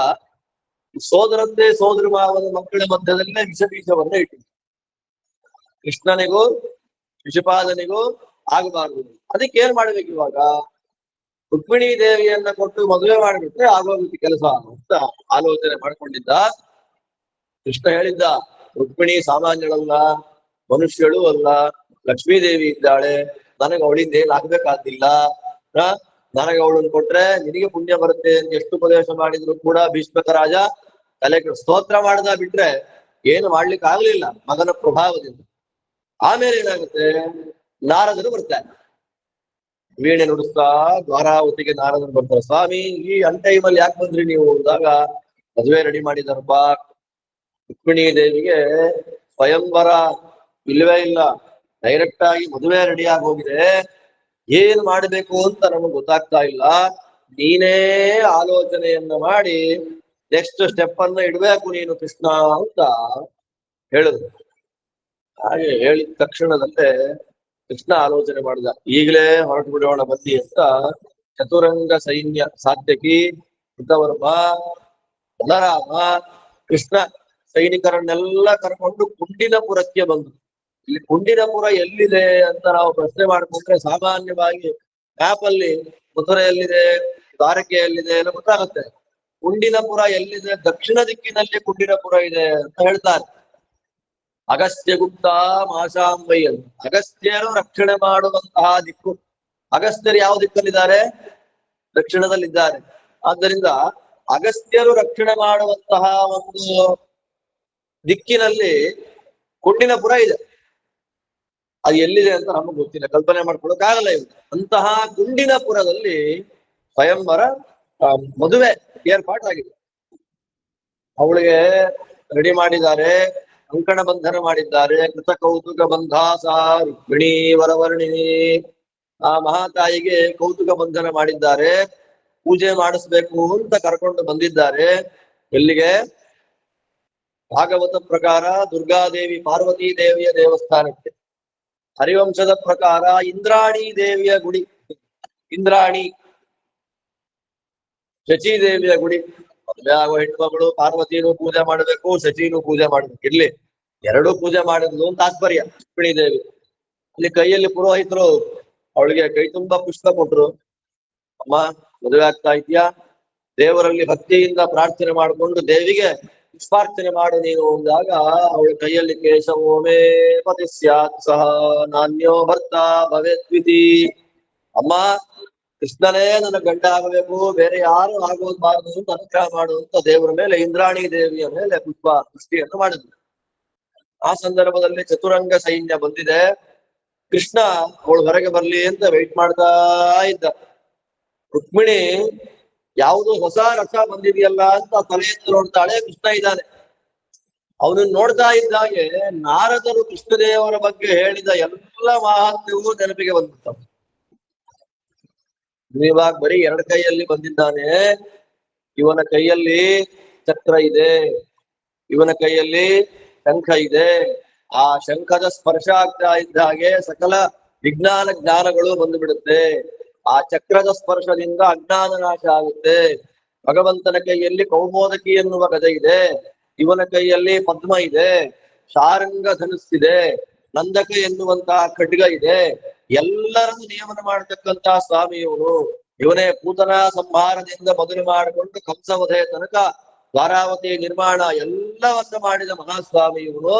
ಸೋದರಂತೆ ಸೋದರ ಮಾವನ ಮಕ್ಕಳ ಮಧ್ಯದಲ್ಲೇ ವಿಷಬೀಜವನ್ನ ಇಟ್ಟಿದ್ದ. ಕೃಷ್ಣನಿಗೂ ಶಿಶುಪಾಲನಿಗೂ ಆಗಬಾರದು. ಅದಕ್ಕೆ ಏನ್ ಮಾಡ್ಬೇಕು ಇವಾಗ? ರುಕ್ಮಿಣೀ ದೇವಿಯನ್ನ ಕೊಟ್ಟು ಮದುವೆ ಮಾಡಿಬಿಟ್ರೆ ಆಗೋಗುತ್ತೆ ಕೆಲಸ ಅಂತ ಆಲೋಚನೆ ಮಾಡ್ಕೊಂಡಿದ್ದ. ಕೃಷ್ಣ ಹೇಳಿದ್ದ, ರುಕ್ಮಿಣಿ ಸಾಮಾನ್ಯಳಲ್ಲ, ಮನುಷ್ಯಳು ಅಲ್ಲ, ಲಕ್ಷ್ಮೀದೇವಿ ಇದ್ದಾಳೆ, ನನಗೆ ಅವಳಿಂದ ಏನ್ ಆಗ್ಬೇಕಾದಿಲ್ಲ. ನನಗೆ ಅವಳನ್ನು ಕೊಟ್ರೆ ನಿನಗೆ ಪುಣ್ಯ ಬರುತ್ತೆ ಅಂತ ಎಷ್ಟು ಉಪದೇಶ ಮಾಡಿದ್ರು ಕೂಡ ಭೀಷ್ಮಕ ರಾಜ ತಲೆ ಸ್ತೋತ್ರ ಮಾಡ್ದ ಬಿಟ್ರೆ ಏನು ಮಾಡ್ಲಿಕ್ಕೆ ಆಗ್ಲಿಲ್ಲ ಮಗನ ಪ್ರಭಾವದಿಂದ. ಆಮೇಲೆ ಏನಾಗುತ್ತೆ? ನಾರದರು ಬರ್ತಾರೆ, ವೀಣೆ ನುಡಿಸ್ತಾ ದ್ವಾರಾವತಿಗೆ ನಾರದರು ಬರ್ತಾರೆ. ಸ್ವಾಮಿ, ಈ ಅನ್ಟೈಮಲ್ಲಿ ಯಾಕೆ ಬಂದ್ರಿ ನೀವು ಅಂದಾಗ, ಮದುವೆ ರೆಡಿ ಮಾಡಿದಾರಪ್ಪ. ರುಕ್ಮಿಣೀ ದೇವಿಗೆ ಸ್ವಯಂವರ ಇಲ್ಲವೇ ಇಲ್ಲ, ಡೈರೆಕ್ಟ್ ಆಗಿ ಮದುವೆ ರೆಡಿ ಆಗಿ ಹೋಗಿದೆ. ಏನ್ ಮಾಡ್ಬೇಕು ಅಂತ ನಮಗ್ ಗೊತ್ತಾಗ್ತಾ ಇಲ್ಲ. ನೀನೇ ಆಲೋಚನೆಯನ್ನ ಮಾಡಿ ನೆಕ್ಸ್ಟ್ ಸ್ಟೆಪ್ ಅನ್ನ ಇಡ್ಬೇಕು ನೀನು ಕೃಷ್ಣ ಅಂತ ಹೇಳಿದ್ರು. ಹಾಗೆ ಹೇಳಿದ ತಕ್ಷಣದಲ್ಲೇ ಕೃಷ್ಣ ಆಲೋಚನೆ ಮಾಡಿದ, ಈಗಲೇ ಹೊರಟು ಬಿಡೋಣ ಬನ್ನಿ ಅಂತ ಚತುರಂಗ ಸೈನ್ಯ ಸಾತ್ಯಕಿ, ಕೃತವರ್ಮ, ಬಲರಾಮ, ಕೃಷ್ಣ ಸೈನಿಕರನ್ನೆಲ್ಲ ಕರ್ಕೊಂಡು ಕುಂಡಿನಪುರಕ್ಕೆ ಬಂದು. ಇಲ್ಲಿ ಕುಂಡಿನಪುರ ಎಲ್ಲಿದೆ ಅಂತ ನಾವು ಪ್ರಶ್ನೆ ಮಾಡ್ಕೊಂಡ್ರೆ ಸಾಮಾನ್ಯವಾಗಿ ಮ್ಯಾಪ್ ಅಲ್ಲಿ ಮಥುರೆ ಎಲ್ಲಿದೆ, ದ್ವಾರಕೆ ಎಲ್ಲಿದೆ ಎಲ್ಲ ಗೊತ್ತಾಗುತ್ತೆ. ಕುಂಡಿನಪುರ ಎಲ್ಲಿದೆ? ದಕ್ಷಿಣ ದಿಕ್ಕಿನಲ್ಲಿ ಕುಂಡಿನಪುರ ಇದೆ ಅಂತ ಹೇಳ್ತಾರೆ. ಅಗಸ್ತ್ಯ ಗುಪ್ತ ಮಾಶಾಂಬೈ ಅಂತ ಅಗಸ್ತ್ಯರು ರಕ್ಷಣೆ ಮಾಡುವಂತಹ ದಿಕ್ಕು. ಅಗಸ್ತ್ಯರು ಯಾವ ದಿಕ್ಕಲ್ಲಿದ್ದಾರೆ? ದಕ್ಷಿಣದಲ್ಲಿದ್ದಾರೆ. ಆದ್ದರಿಂದ ಅಗಸ್ತ್ಯರು ರಕ್ಷಣೆ ಮಾಡುವಂತಹ ಒಂದು ದಿಕ್ಕಿನಲ್ಲಿ ಕುಂಡಿನಪುರ ಇದೆ. ಅದು ಎಲ್ಲಿದೆ ಅಂತ ನಮಗೆ ಗೊತ್ತಿಲ್ಲ, ಕಲ್ಪನೆ ಮಾಡ್ಕೊಳಕ್ಕಾಗಲ್ಲ ಇವು. ಅಂತಹ ಕುಂಡಿನಪುರದಲ್ಲಿ ಸ್ವಯಂವರ ಮದುವೆ ಏರ್ಪಾಟಾಗಿದೆ. ಅವಳಿಗೆ ರೆಡಿ ಮಾಡಿದ್ದಾರೆ, ಕಂಕಣ ಬಂಧನ ಮಾಡಿದ್ದಾರೆ. ಕೃತ ಕೌತುಕ ಬಂಧಾಸ ರುಕ್ಮಿಣೀ ವರವರ್ಣಿನಿ. ಆ ಮಹಾತಾಯಿಗೆ ಕೌತುಕ ಬಂಧನ ಮಾಡಿದ್ದಾರೆ. ಪೂಜೆ ಮಾಡಿಸ್ಬೇಕು ಅಂತ ಕರ್ಕೊಂಡು ಬಂದಿದ್ದಾರೆ. ಎಲ್ಲಿಗೆ? ಭಾಗವತ ಪ್ರಕಾರ ದುರ್ಗಾದೇವಿ ಪಾರ್ವತೀ ದೇವಿಯ ದೇವಸ್ಥಾನಕ್ಕೆ. ಹರಿವಂಶದ ಪ್ರಕಾರ ಇಂದ್ರಾಣಿ ದೇವಿಯ ಗುಡಿ, ಇಂದ್ರಾಣಿ ಶಚಿ ದೇವಿಯ ಗುಡಿ. ಮದುವೆ ಆಗೋ ಹೆಣ್ಮಗಳು ಪಾರ್ವತಿನೂ ಪೂಜೆ ಮಾಡ್ಬೇಕು, ಶಚಿನೂ ಪೂಜೆ ಮಾಡ್ಬೇಕು. ಇಲ್ಲಿ ಎರಡೂ ಪೂಜೆ ಮಾಡಿದ್ಲು ಅಂತ ತಾತ್ಪರ್ಯ. ರುಕ್ಮಿಣೀ ದೇವಿ ಅಲ್ಲಿ ಕೈಯಲ್ಲಿ ಪುರೋಹಿತರು ಅವಳಿಗೆ ಕೈ ತುಂಬಾ ಪುಷ್ಪ ಕೊಟ್ರು. ಅಮ್ಮ, ಮದುವೆ ಆಗ್ತಾ ಇದ್ಯಾ? ದೇವರಲ್ಲಿ ಭಕ್ತಿಯಿಂದ ಪ್ರಾರ್ಥನೆ ಮಾಡಿಕೊಂಡು ದೇವಿಗೆ ಪುಷ್ಪಾರ್ಚನೆ ಮಾಡು ನೀನು ಅಂದಾಗ ಅವಳ ಕೈಯಲ್ಲಿ ಕೇಶವೋಮೇ ಪತಿ ಸ್ಯಾತ್ ಸಹ ನಾನ್ಯೋ ಭರ್ತ ಭವೇತ್ವಿತಿ. ಅಮ್ಮ, ಕೃಷ್ಣನೇ ನನ್ನ ಗಂಡ ಆಗಬೇಕು, ಬೇರೆ ಯಾರು ಆಗೋದ್ಬಾರದು ಅಂತ ಅನುಗ್ರಹ ಮಾಡುವಂತ ದೇವರ ಮೇಲೆ ಇಂದ್ರಾಣಿ ದೇವಿಯ ಮೇಲೆ ಪುಷ್ಪ ಸೃಷ್ಟಿಯನ್ನು ಮಾಡಿದ್ರು. ಆ ಸಂದರ್ಭದಲ್ಲಿ ಚತುರಂಗ ಸೈನ್ಯ ಬಂದಿದೆ. ಕೃಷ್ಣ ಅವಳು ಹೊರಗೆ ಬರ್ಲಿ ಅಂತ ವೆಯ್ಟ್ ಮಾಡ್ತಾ ಇದ್ದ. ರುಕ್ಮಿಣಿ ಯಾವುದು ಹೊಸ ರಸ ಬಂದಿದೆಯಲ್ಲ ಅಂತ ತಲೆಯನ್ನು ನೋಡ್ತಾಳೆ. ಕೃಷ್ಣ ಇದ್ದಾನೆ. ಅವನನ್ನು ನೋಡ್ತಾ ಇದ್ದಾಗೆ ನಾರದರು ಕೃಷ್ಣದೇವರ ಬಗ್ಗೆ ಹೇಳಿದ ಎಲ್ಲ ಮಹಾತ್ಮ್ಯವೂ ನೆನಪಿಗೆ ಬಂದಿತ್ತು. ಇವಾಗ ಬರೀ ಎರಡು ಕೈಯಲ್ಲಿ ಬಂದಿದ್ದಾನೆ, ಇವನ ಕೈಯಲ್ಲಿ ಚಕ್ರ ಇದೆ, ಇವನ ಕೈಯಲ್ಲಿ ಶಂಖ ಇದೆ. ಆ ಶಂಖದ ಸ್ಪರ್ಶ ಆಗ್ತಾ ಇದ್ದ ಹಾಗೆ ಸಕಲ ವಿಜ್ಞಾನ ಜ್ಞಾನಗಳು ಬಂದು ಬಿಡುತ್ತೆ. ಆ ಚಕ್ರದ ಸ್ಪರ್ಶದಿಂದ ಅಜ್ಞಾನ ನಾಶ ಆಗುತ್ತೆ. ಭಗವಂತನ ಕೈಯಲ್ಲಿ ಕೌಮೋದಕಿ ಎನ್ನುವ ಗದೆ ಇದೆ, ಇವನ ಕೈಯಲ್ಲಿ ಪದ್ಮ ಇದೆ, ಶಾರಂಗ ಧನುಸ್ಸಿದೆ, ನಂದಕ ಎನ್ನುವಂತಹ ಖಡ್ಗ ಇದೆ. ಎಲ್ಲರನ್ನು ನಿಯಮನ ಮಾಡತಕ್ಕಂತಹ ಸ್ವಾಮಿ ಇವನು. ಇವನೇ ಪೂತನ ಸಂಹಾರದಿಂದ ಮೊದಲು ಮಾಡಿಕೊಂಡು ಕಂಸವಧೆಯ ತನಕ ದ್ವಾರಾವತಿ ನಿರ್ಮಾಣ ಎಲ್ಲವನ್ನ ಮಾಡಿದ ಮಹಾಸ್ವಾಮಿ ಇವನು.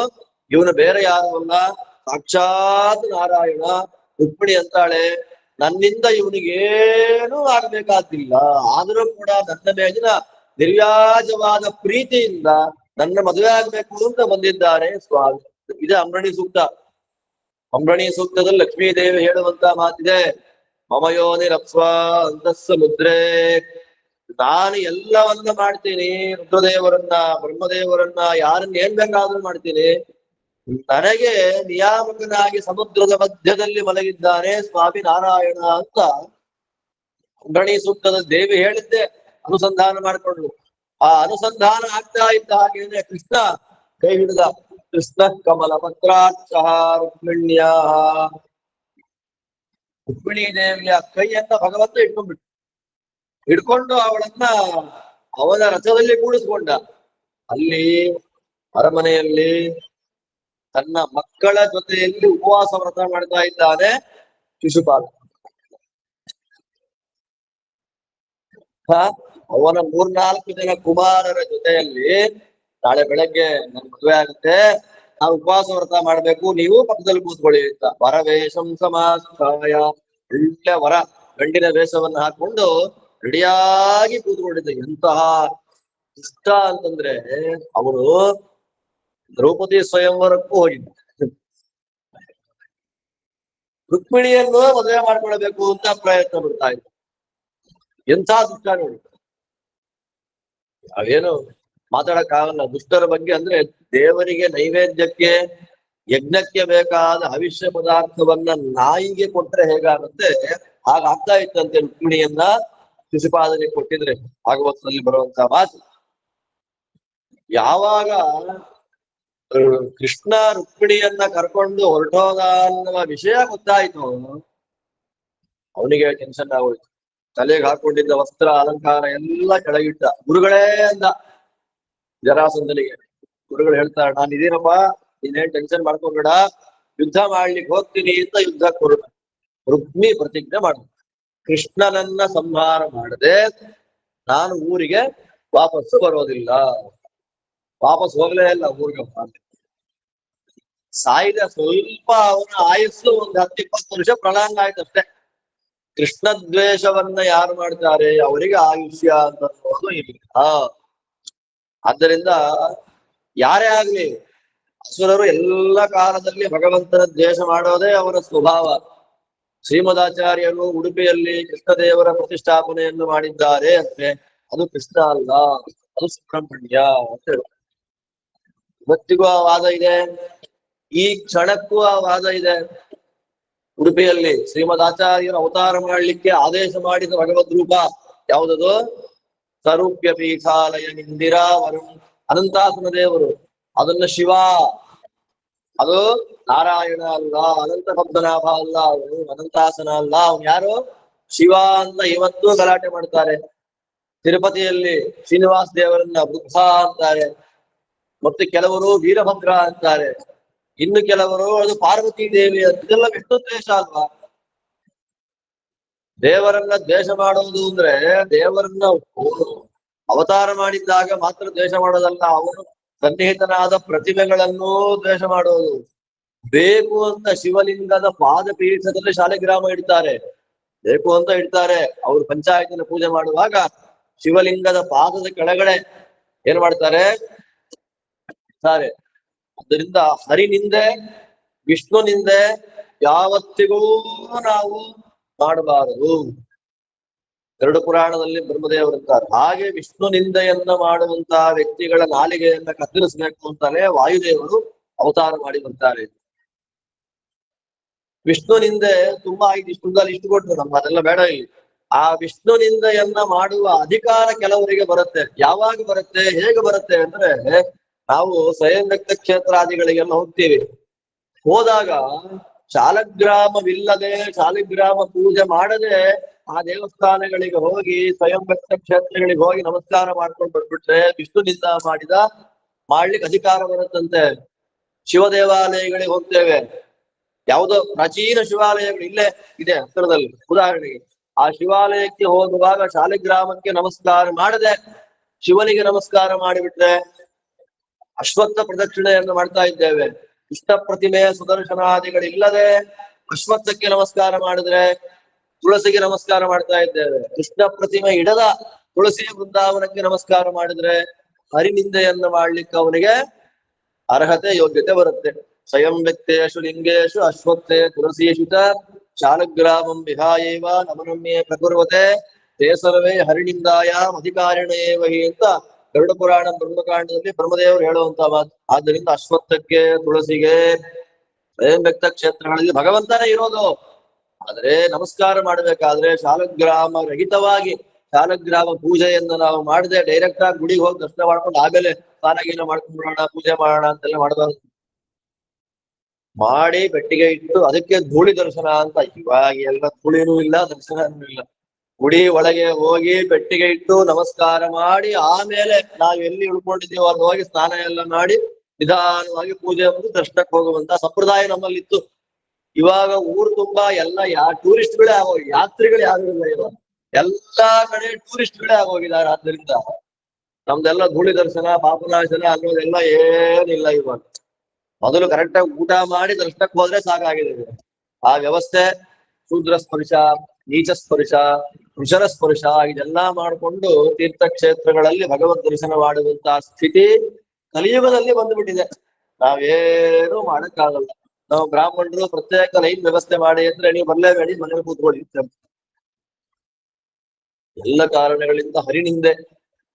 ಇವನು ಬೇರೆ ಯಾರು ಅಲ್ಲ, ಸಾಕ್ಷಾತ್ ನಾರಾಯಣ. ರುಕ್ಮಿಣಿ ಅಂತಾಳೆ, ನನ್ನಿಂದ ಇವನಿಗೇನೂ ಆಗ್ಬೇಕಾದಿಲ್ಲ, ಆದರೂ ಕೂಡ ನನ್ನ ಮೇಲಿನ ನಿರ್ವ್ಯಾಜವಾದ ಪ್ರೀತಿಯಿಂದ ನನ್ನ ಮದುವೆ ಆಗ್ಬೇಕು ಅಂತ ಬಂದಿದ್ದಾರೆ ಸ್ವಾಮಿ. ಇದೆ ಅಂಬರಣಿ ಸೂಕ್ತ. ಅಂಬರಣಿ ಸೂಕ್ತದಲ್ಲಿ ಲಕ್ಷ್ಮೀ ದೇವಿ ಹೇಳುವಂತ ಮಾತಿದೆ, ಮಮಯೋನಿರಪ್ಸ್ವ ಅಂತಸ್ಸ ಮುದ್ರೆ. ನಾನು ಎಲ್ಲವನ್ನ ಮಾಡ್ತೀನಿ, ರುದ್ರದೇವರನ್ನ ಬ್ರಹ್ಮದೇವರನ್ನ ಯಾರನ್ನ ಏನ್ ಬೇಕಾದ್ರೂ ಮಾಡ್ತೀನಿ. ನನಗೆ ನಿಯಾಮಕನಾಗಿ ಸಮುದ್ರದ ಮಧ್ಯದಲ್ಲಿ ಮಲಗಿದ್ದಾನೆ ಸ್ವಾಮಿ ನಾರಾಯಣ ಅಂತ ಅಂಬರಣಿ ಸೂಕ್ತದ ದೇವಿ ಹೇಳಿದ್ದೆ ಅನುಸಂಧಾನ ಮಾಡಿಕೊಂಡು. ಆ ಅನುಸಂಧಾನ ಆಗ್ತಾ ಇದ್ದ ಹಾಗೇನೆ ಕೃಷ್ಣ ಕೈ ಹಿಡಿದ. ಕೃಷ್ಣ ಕಮಲ ಪತ್ರಾಕ್ಷ ರುಕ್ಮಿಣ್ಯ. ರುಕ್ಮಿಣಿ ದೇವಿಯ ಕೈಯನ್ನ ಭಗವಂತ ಹಿಡ್ಕೊಂಡು ಅವಳನ್ನ ಅವನ ರಥದಲ್ಲಿ ಕೂಡಿಸ್ಕೊಂಡ. ಅಲ್ಲಿ ಅರಮನೆಯಲ್ಲಿ ತನ್ನ ಮಕ್ಕಳ ಜೊತೆಯಲ್ಲಿ ಉಪವಾಸ ವ್ರತ ಮಾಡ್ತಾ ಇದ್ದಾನೆ ಶಿಶುಪಾಲ. ಅವನ 3-4 ಜನ ಕುಮಾರರ ಜೊತೆಯಲ್ಲಿ ನಾಳೆ ಬೆಳಗ್ಗೆ ನನ್ ಮದುವೆ ಆಗುತ್ತೆ, ನಾವು ಉಪವಾಸ ವ್ರತ ಮಾಡ್ಬೇಕು, ನೀವು ಪಕ್ಕದಲ್ಲಿ ಕೂತ್ಕೊಳ್ಳಿ ಅಂತ. ವರವೇಷಂ ಸಮಾಸ್ಥಾಯ, ಒಳ್ಳೆ ವರ ಗಂಡಿನ ವೇಷವನ್ನ ಹಾಕೊಂಡು ರೆಡಿಯಾಗಿ ಕೂತ್ಕೊಂಡಿದ್ದ. ಎಂತಹ ಇಷ್ಟ ಅಂತಂದ್ರೆ ಅವರು ದ್ರೌಪದಿ ಸ್ವಯಂವರಕ್ಕೂ ಹೋಗಿದ್ದ. ರುಕ್ಮಿಣಿಯನ್ನು ಮದುವೆ ಮಾಡ್ಕೊಳ್ಬೇಕು ಅಂತ ಪ್ರಯತ್ನ ಬಿಡ್ತಾ ಇದ್ದ. ಎಂಥ ದುಷ್ಟ ನೋಡಿ. ಅವೇನು ಮಾತಾಡಕ್ಕಾಗಲ್ಲ ದುಷ್ಟರ ಬಗ್ಗೆ. ಅಂದ್ರೆ ದೇವರಿಗೆ ನೈವೇದ್ಯಕ್ಕೆ ಯಜ್ಞಕ್ಕೆ ಬೇಕಾದ ಅವಿಷ್ಯ ಪದಾರ್ಥವನ್ನ ನಾಯಿಗೆ ಕೊಟ್ರೆ ಹೇಗಾಗುತ್ತೆ ಹಾಗಾಗ್ತಾ ಇತ್ತಂತೆ. ರುಕ್ಮಿಣಿಯನ್ನ ಶಿಶುಪಾಲನೆ ಕೊಟ್ಟಿದ್ರೆ ಭಾಗವತದಲ್ಲಿ ಬರುವಂತ ಮಾತು. ಯಾವಾಗ ಕೃಷ್ಣ ರುಕ್ಮಿಣಿಯನ್ನ ಕರ್ಕೊಂಡು ಹೊರಟೋದ ಅನ್ನುವ ವಿಷಯ ಗೊತ್ತಾಯ್ತು, ಅವನಿಗೆ ಟೆನ್ಷನ್ ಆಗೋಯ್ತು. ತಲೆಗೆ ಹಾಕೊಂಡಿದ್ದ ವಸ್ತ್ರ ಅಲಂಕಾರ ಎಲ್ಲ ಕೆಳಗಿಟ್ಟ. ಗುರುಗಳೇ ಅಂದ ಜರಾಸಂಧನಿಗೆ. ಗುರುಗಳು ಹೇಳ್ತಾರೆ, ನಾನು ಇದೀನಪ್ಪ, ನೀನೇನ್ ಟೆನ್ಷನ್ ಮಾಡ್ಕೋಬೇಡ, ಯುದ್ಧ ಮಾಡ್ಲಿಕ್ಕೆ ಹೋಗ್ತೀನಿ ಅಂತ ಯುದ್ಧಕ್ಕೆ ಹೊರಟ. ರುಕ್ಮಿ ಪ್ರತಿಜ್ಞೆ ಮಾಡ, ಕೃಷ್ಣನನ್ನ ಸಂಹಾರ ಮಾಡದೆ ನಾನು ಊರಿಗೆ ವಾಪಸ್ಸು ಬರೋದಿಲ್ಲ. ವಾಪಸ್ ಹೋಗ್ಲೇ ಇಲ್ಲ ಊರಿಗೆ. ಸಾಯಿದ ಸ್ವಲ್ಪ ಅವನ ಆಯಸ್ಸು ಒಂದು 10-20 ವರ್ಷ ಪ್ರಳಂಗ ಆಯ್ತಷ್ಟೇ. ಕೃಷ್ಣ ದ್ವೇಷವನ್ನ ಯಾರು ಮಾಡ್ತಾರೆ ಅವರಿಗೆ ಆಯುಷ್ಯ ಅಂತ ಅನ್ನೋದು ಇಲ್ಲ. ಆದ್ದರಿಂದ ಯಾರೇ ಆಗ್ಲಿ ಅಸುರರು ಎಲ್ಲ ಕಾಲದಲ್ಲಿ ಭಗವಂತನ ದ್ವೇಷ ಮಾಡೋದೇ ಅವರ ಸ್ವಭಾವ. ಶ್ರೀಮದಾಚಾರ್ಯರು ಉಡುಪಿಯಲ್ಲಿ ಕೃಷ್ಣದೇವರ ಪ್ರತಿಷ್ಠಾಪನೆಯನ್ನು ಮಾಡಿದ್ದಾರೆ ಅಂದ್ರೆ ಅದು ಕೃಷ್ಣ ಅಲ್ಲ, ಅದು ಸುಬ್ರಹ್ಮಣ್ಯ ಅಂತ ಹೇಳಿ. ಇವತ್ತಿಗೂ ಆ ವಾದ ಇದೆ, ಈ ಕ್ಷಣಕ್ಕೂ ಆ ವಾದ ಇದೆ. ಉಡುಪಿಯಲ್ಲಿ ಶ್ರೀಮದಾಚಾರ್ಯರು ಅವತಾರ ಮಾಡ್ಲಿಕ್ಕೆ ಆದೇಶ ಮಾಡಿದ ಭಗವದ್ ರೂಪ ಯಾವುದದು? ಸರೂಪ್ಯ ಪೀಠಾಲಯ ಇಂದಿರಾ ವರುಣ್ ಅನಂತಾಸನ ದೇವರು. ಅದನ್ನ ಶಿವ, ಅದು ನಾರಾಯಣ ಅಲ್ಲ, ಅನಂತ ಪದ್ಮನಾಭ ಅಲ್ಲ, ಅವನು ಅನಂತಾಸನ ಅಲ್ಲ, ಅವನು ಯಾರು? ಶಿವ ಅಂತ ಇವತ್ತು ಗಲಾಟೆ ಮಾಡ್ತಾರೆ. ತಿರುಪತಿಯಲ್ಲಿ ಶ್ರೀನಿವಾಸ ದೇವರನ್ನ ಬುದ್ಧ ಅಂತಾರೆ, ಮತ್ತೆ ಕೆಲವರು ವೀರಭದ್ರ ಅಂತಾರೆ, ಇನ್ನು ಕೆಲವರು ಅದು ಪಾರ್ವತಿ ದೇವಿ ಅಂತ. ಇದೆಲ್ಲ ವಿಷ್ಣು ದ್ವೇಷ ಅಲ್ವಾ? ದೇವರನ್ನ ದ್ವೇಷ ಮಾಡೋದು ಅಂದ್ರೆ ದೇವರನ್ನ ಅವತಾರ ಮಾಡಿದ್ದಾಗ ಮಾತ್ರ ದ್ವೇಷ ಮಾಡೋದಲ್ಲ, ಅವನು ಸನ್ನಿಹಿತನಾದ ಪ್ರತಿಮೆಗಳನ್ನು ದ್ವೇಷ ಮಾಡೋದು. ಬೇಕು ಅಂತ ಶಿವಲಿಂಗದ ಪಾದಪೀಠದಲ್ಲಿ ಶಾಲೆಗ್ರಾಮ ಇಡ್ತಾರೆ, ಬೇಕು ಅಂತ ಇಡ್ತಾರೆ. ಅವ್ರು ಪಂಚಾಯತಿನ ಪೂಜೆ ಮಾಡುವಾಗ ಶಿವಲಿಂಗದ ಪಾದದ ಕೆಳಗಡೆ ಏನ್ ಮಾಡ್ತಾರೆ ಇಡ್ತಾರೆ. ಅದರಿಂದ ಹರಿನಿಂದೆ ವಿಷ್ಣು ನಿಂದೆ ಯಾವತ್ತಿಗೂ ನಾವು ಮಾಡಬಾರದು. ಗರುಡ ಪುರಾಣದಲ್ಲಿ ಬ್ರಹ್ಮದೇವರಿದ್ದಾರೆ. ಹಾಗೆ ವಿಷ್ಣು ನಿಂದೆಯನ್ನ ಮಾಡುವಂತಹ ವ್ಯಕ್ತಿಗಳ ನಾಲಿಗೆಯನ್ನ ಕತ್ತರಿಸಬೇಕು ಅಂತಾನೆ ವಾಯುದೇವರು ಅವತಾರ ಮಾಡಿ ಬರ್ತಾರೆ. ವಿಷ್ಣು ನಿಂದೆ ತುಂಬಾ ಆಯ್ತು, ಇಷ್ಟುದಲ್ಲಿ ಇಷ್ಟು ಕೊಟ್ಟರು, ನಮ್ಗೆ ಅದೆಲ್ಲ ಬೇಡ ಇಲ್ಲಿ. ಆ ವಿಷ್ಣು ನಿಂದೆಯನ್ನ ಮಾಡುವ ಅಧಿಕಾರ ಕೆಲವರಿಗೆ ಬರುತ್ತೆ. ಯಾವಾಗ ಬರುತ್ತೆ, ಹೇಗೆ ಬರುತ್ತೆ ಅಂದ್ರೆ, ನಾವು ಸ್ವಯಂ ವ್ಯಕ್ತ ಕ್ಷೇತ್ರಾದಿಗಳಿಗೆಲ್ಲ ಹೋಗ್ತೀವಿ. ಹೋದಾಗ ಶಾಲಗ್ರಾಮವಿಲ್ಲದೆ, ಶಾಲಿಗ್ರಾಮ ಪೂಜೆ ಮಾಡದೆ ಆ ದೇವಸ್ಥಾನಗಳಿಗೆ ಹೋಗಿ ಸ್ವಯಂ ವ್ಯಕ್ತ ಕ್ಷೇತ್ರಗಳಿಗೆ ಹೋಗಿ ನಮಸ್ಕಾರ ಮಾಡ್ಕೊಂಡು ಬಂದ್ಬಿಟ್ರೆ ವಿಷ್ಣುನಿಂದ ಮಾಡ್ಲಿಕ್ಕೆ ಅಧಿಕಾರ ಬರುತ್ತಂತೆ. ಶಿವ ದೇವಾಲಯಗಳಿಗೆ ಹೋಗ್ತೇವೆ, ಯಾವುದೋ ಪ್ರಾಚೀನ ಶಿವಾಲಯಗಳು ಇಲ್ಲೇ ಇದೆ ಹತ್ತಿರದಲ್ಲಿ, ಉದಾಹರಣೆಗೆ ಆ ಶಿವಾಲಯಕ್ಕೆ ಹೋಗುವಾಗ ಶಾಲಿಗ್ರಾಮಕ್ಕೆ ನಮಸ್ಕಾರ ಮಾಡದೆ ಶಿವನಿಗೆ ನಮಸ್ಕಾರ ಮಾಡಿಬಿಟ್ರೆ ಅಶ್ವತ್ಥ ಪ್ರದಕ್ಷಿಣೆಯನ್ನು ಮಾಡ್ತಾ ಇದ್ದೇವೆ. ಇಷ್ಟ ಪ್ರತಿಮೆ ಸುದರ್ಶನಾದಿಗಳಿಲ್ಲದೆ ಅಶ್ವತ್ಥಕ್ಕೆ ನಮಸ್ಕಾರ ಮಾಡಿದ್ರೆ ತುಳಸಿಗೆ ನಮಸ್ಕಾರ ಮಾಡ್ತಾ ಇದ್ದೇವೆ. ಕೃಷ್ಣ ಪ್ರತಿಮೆ ಇಡದ ತುಳಸಿ ಬೃಂದಾವನಕ್ಕೆ ನಮಸ್ಕಾರ ಮಾಡಿದ್ರೆ ಹರಿನಿಂದೆಯನ್ನು ಮಾಡ್ಲಿಕ್ಕೆ ಅವನಿಗೆ ಅರ್ಹತೆ ಯೋಗ್ಯತೆ ಬರುತ್ತೆ. ಸ್ವಯಂ ವ್ಯಕ್ತೇಶು ಲಿಂಗೇಶು ಅಶ್ವತ್ಥೆ ತುಳಸೀಶು ಚ ಶಾಲಗ್ರಾಮಂ ವಿಹಾಯೇವ ನಮನಮ್ಯೆ ಪ್ರಕುರ್ವತೆ ತೇ ಸರ್ವೇ ಹರಿನಿಂದಾಯಾಮ್ ಅಧಿಕಾರಿಣೇವ ಹಿ ಅಂತ ಗರುಡ ಪುರಾಣ ಬ್ರಹ್ಮಕಾಂಡದಲ್ಲಿ ಬ್ರಹ್ಮದೇವರು ಹೇಳುವಂತ ಮಾತು. ಆದ್ದರಿಂದ ಅಶ್ವತ್ಥಕ್ಕೆ ತುಳಸಿಗೆ ಸ್ವಯಂ ವ್ಯಕ್ತ ಕ್ಷೇತ್ರಗಳಲ್ಲಿ ಭಗವಂತನೇ ಇರೋದು. ಆದ್ರೆ ನಮಸ್ಕಾರ ಮಾಡ್ಬೇಕಾದ್ರೆ ಶಾಲಗ್ರಾಮ ರಹಿತವಾಗಿ ಶಾಲಗ್ರಾಮ ಪೂಜೆಯನ್ನು ನಾವು ಮಾಡದೆ ಡೈರೆಕ್ಟ್ ಆಗಿ ಗುಡಿಗೆ ಹೋಗಿ ದರ್ಶನ ಮಾಡ್ಕೊಂಡು ಆಮೇಲೆ ಸ್ನಾನ ಮಾಡ್ಕೊಂಡ್ಬಿಡೋಣ, ಪೂಜೆ ಮಾಡೋಣ ಅಂತೆಲ್ಲ ಮಾಡಬಾರ್ದು. ಮಾಡಿ ಬೆಟ್ಟಿಗೆ ಇಟ್ಟು ಅದಕ್ಕೆ ಧೂಳಿ ದರ್ಶನ ಅಂತ. ಇವಾಗ ಎಲ್ಲ ಧೂಳಿನೂ ಇಲ್ಲ, ದರ್ಶನನೂ ಇಲ್ಲ. ಗುಡಿ ಒಳಗೆ ಹೋಗಿ ಬೆಟ್ಟಿಗೆ ಇಟ್ಟು ನಮಸ್ಕಾರ ಮಾಡಿ ಆಮೇಲೆ ನಾವ್ ಎಲ್ಲಿ ಉಳ್ಕೊಂಡಿದ್ದೀವೋ ಅಲ್ಲಿ ಹೋಗಿ ಸ್ನಾನ ಎಲ್ಲ ಮಾಡಿ ನಿಧಾನವಾಗಿ ಪೂಜೆ ಬಂದು ದರ್ಶನಕ್ಕೆ ಹೋಗುವಂತ ಸಂಪ್ರದಾಯ ನಮ್ಮಲ್ಲಿತ್ತು. ಇವಾಗ ಊರು ತುಂಬಾ ಎಲ್ಲ ಟೂರಿಸ್ಟ್ಗಳೇ ಆಗೋಗಿ, ಯಾತ್ರಿಗಳು ಯಾರು ಇಲ್ಲ ಇವಾಗ. ಎಲ್ಲಾ ಕಡೆ ಟೂರಿಸ್ಟ್ಗಳೇ ಆಗೋಗಿದ್ದಾರೆ. ಆದ್ರಿಂದ ನಮ್ದೆಲ್ಲ ಧೂಳಿ ದರ್ಶನ ಪಾಪನಾಶನ ಅನ್ನೋದೆಲ್ಲ ಏನಿಲ್ಲ ಇವಾಗ. ಮೊದಲು ಕರೆಕ್ಟ್ ಆಗಿ ಊಟ ಮಾಡಿ ದರ್ಶನಕ್ಕೆ ಹೋದ್ರೆ ಸಾಕಾಗಿದೆ. ಆ ವ್ಯವಸ್ಥೆ ಶೂದ್ರ ಸ್ಪರ್ಶ, ನೀಚ ಸ್ಪರ್ಶ, ಋಷರ ಸ್ಪರ್ಶ ಇದೆಲ್ಲಾ ಮಾಡಿಕೊಂಡು ತೀರ್ಥಕ್ಷೇತ್ರಗಳಲ್ಲಿ ಭಗವದ್ ದರ್ಶನ ಮಾಡುವಂತಹ ಸ್ಥಿತಿ ಕಲಿಯುಗದಲ್ಲಿ ಬಂದ್ಬಿಟ್ಟಿದೆ. ನಾವೇನು ಮಾಡಕ್ಕಾಗಲ್ಲ. ನಾವು ಬ್ರಾಹ್ಮಣರು ಪ್ರತ್ಯೇಕ ಲೈನ್ ವ್ಯವಸ್ಥೆ ಮಾಡಿ ಅಂದ್ರೆ ನೀವು ಬರ್ಲೇಬೇಡಿ, ಮನೇಲಿ ಕೂತ್ಕೊಳ್ಳಿ. ಎಲ್ಲ ಕಾರಣಗಳಿಂದ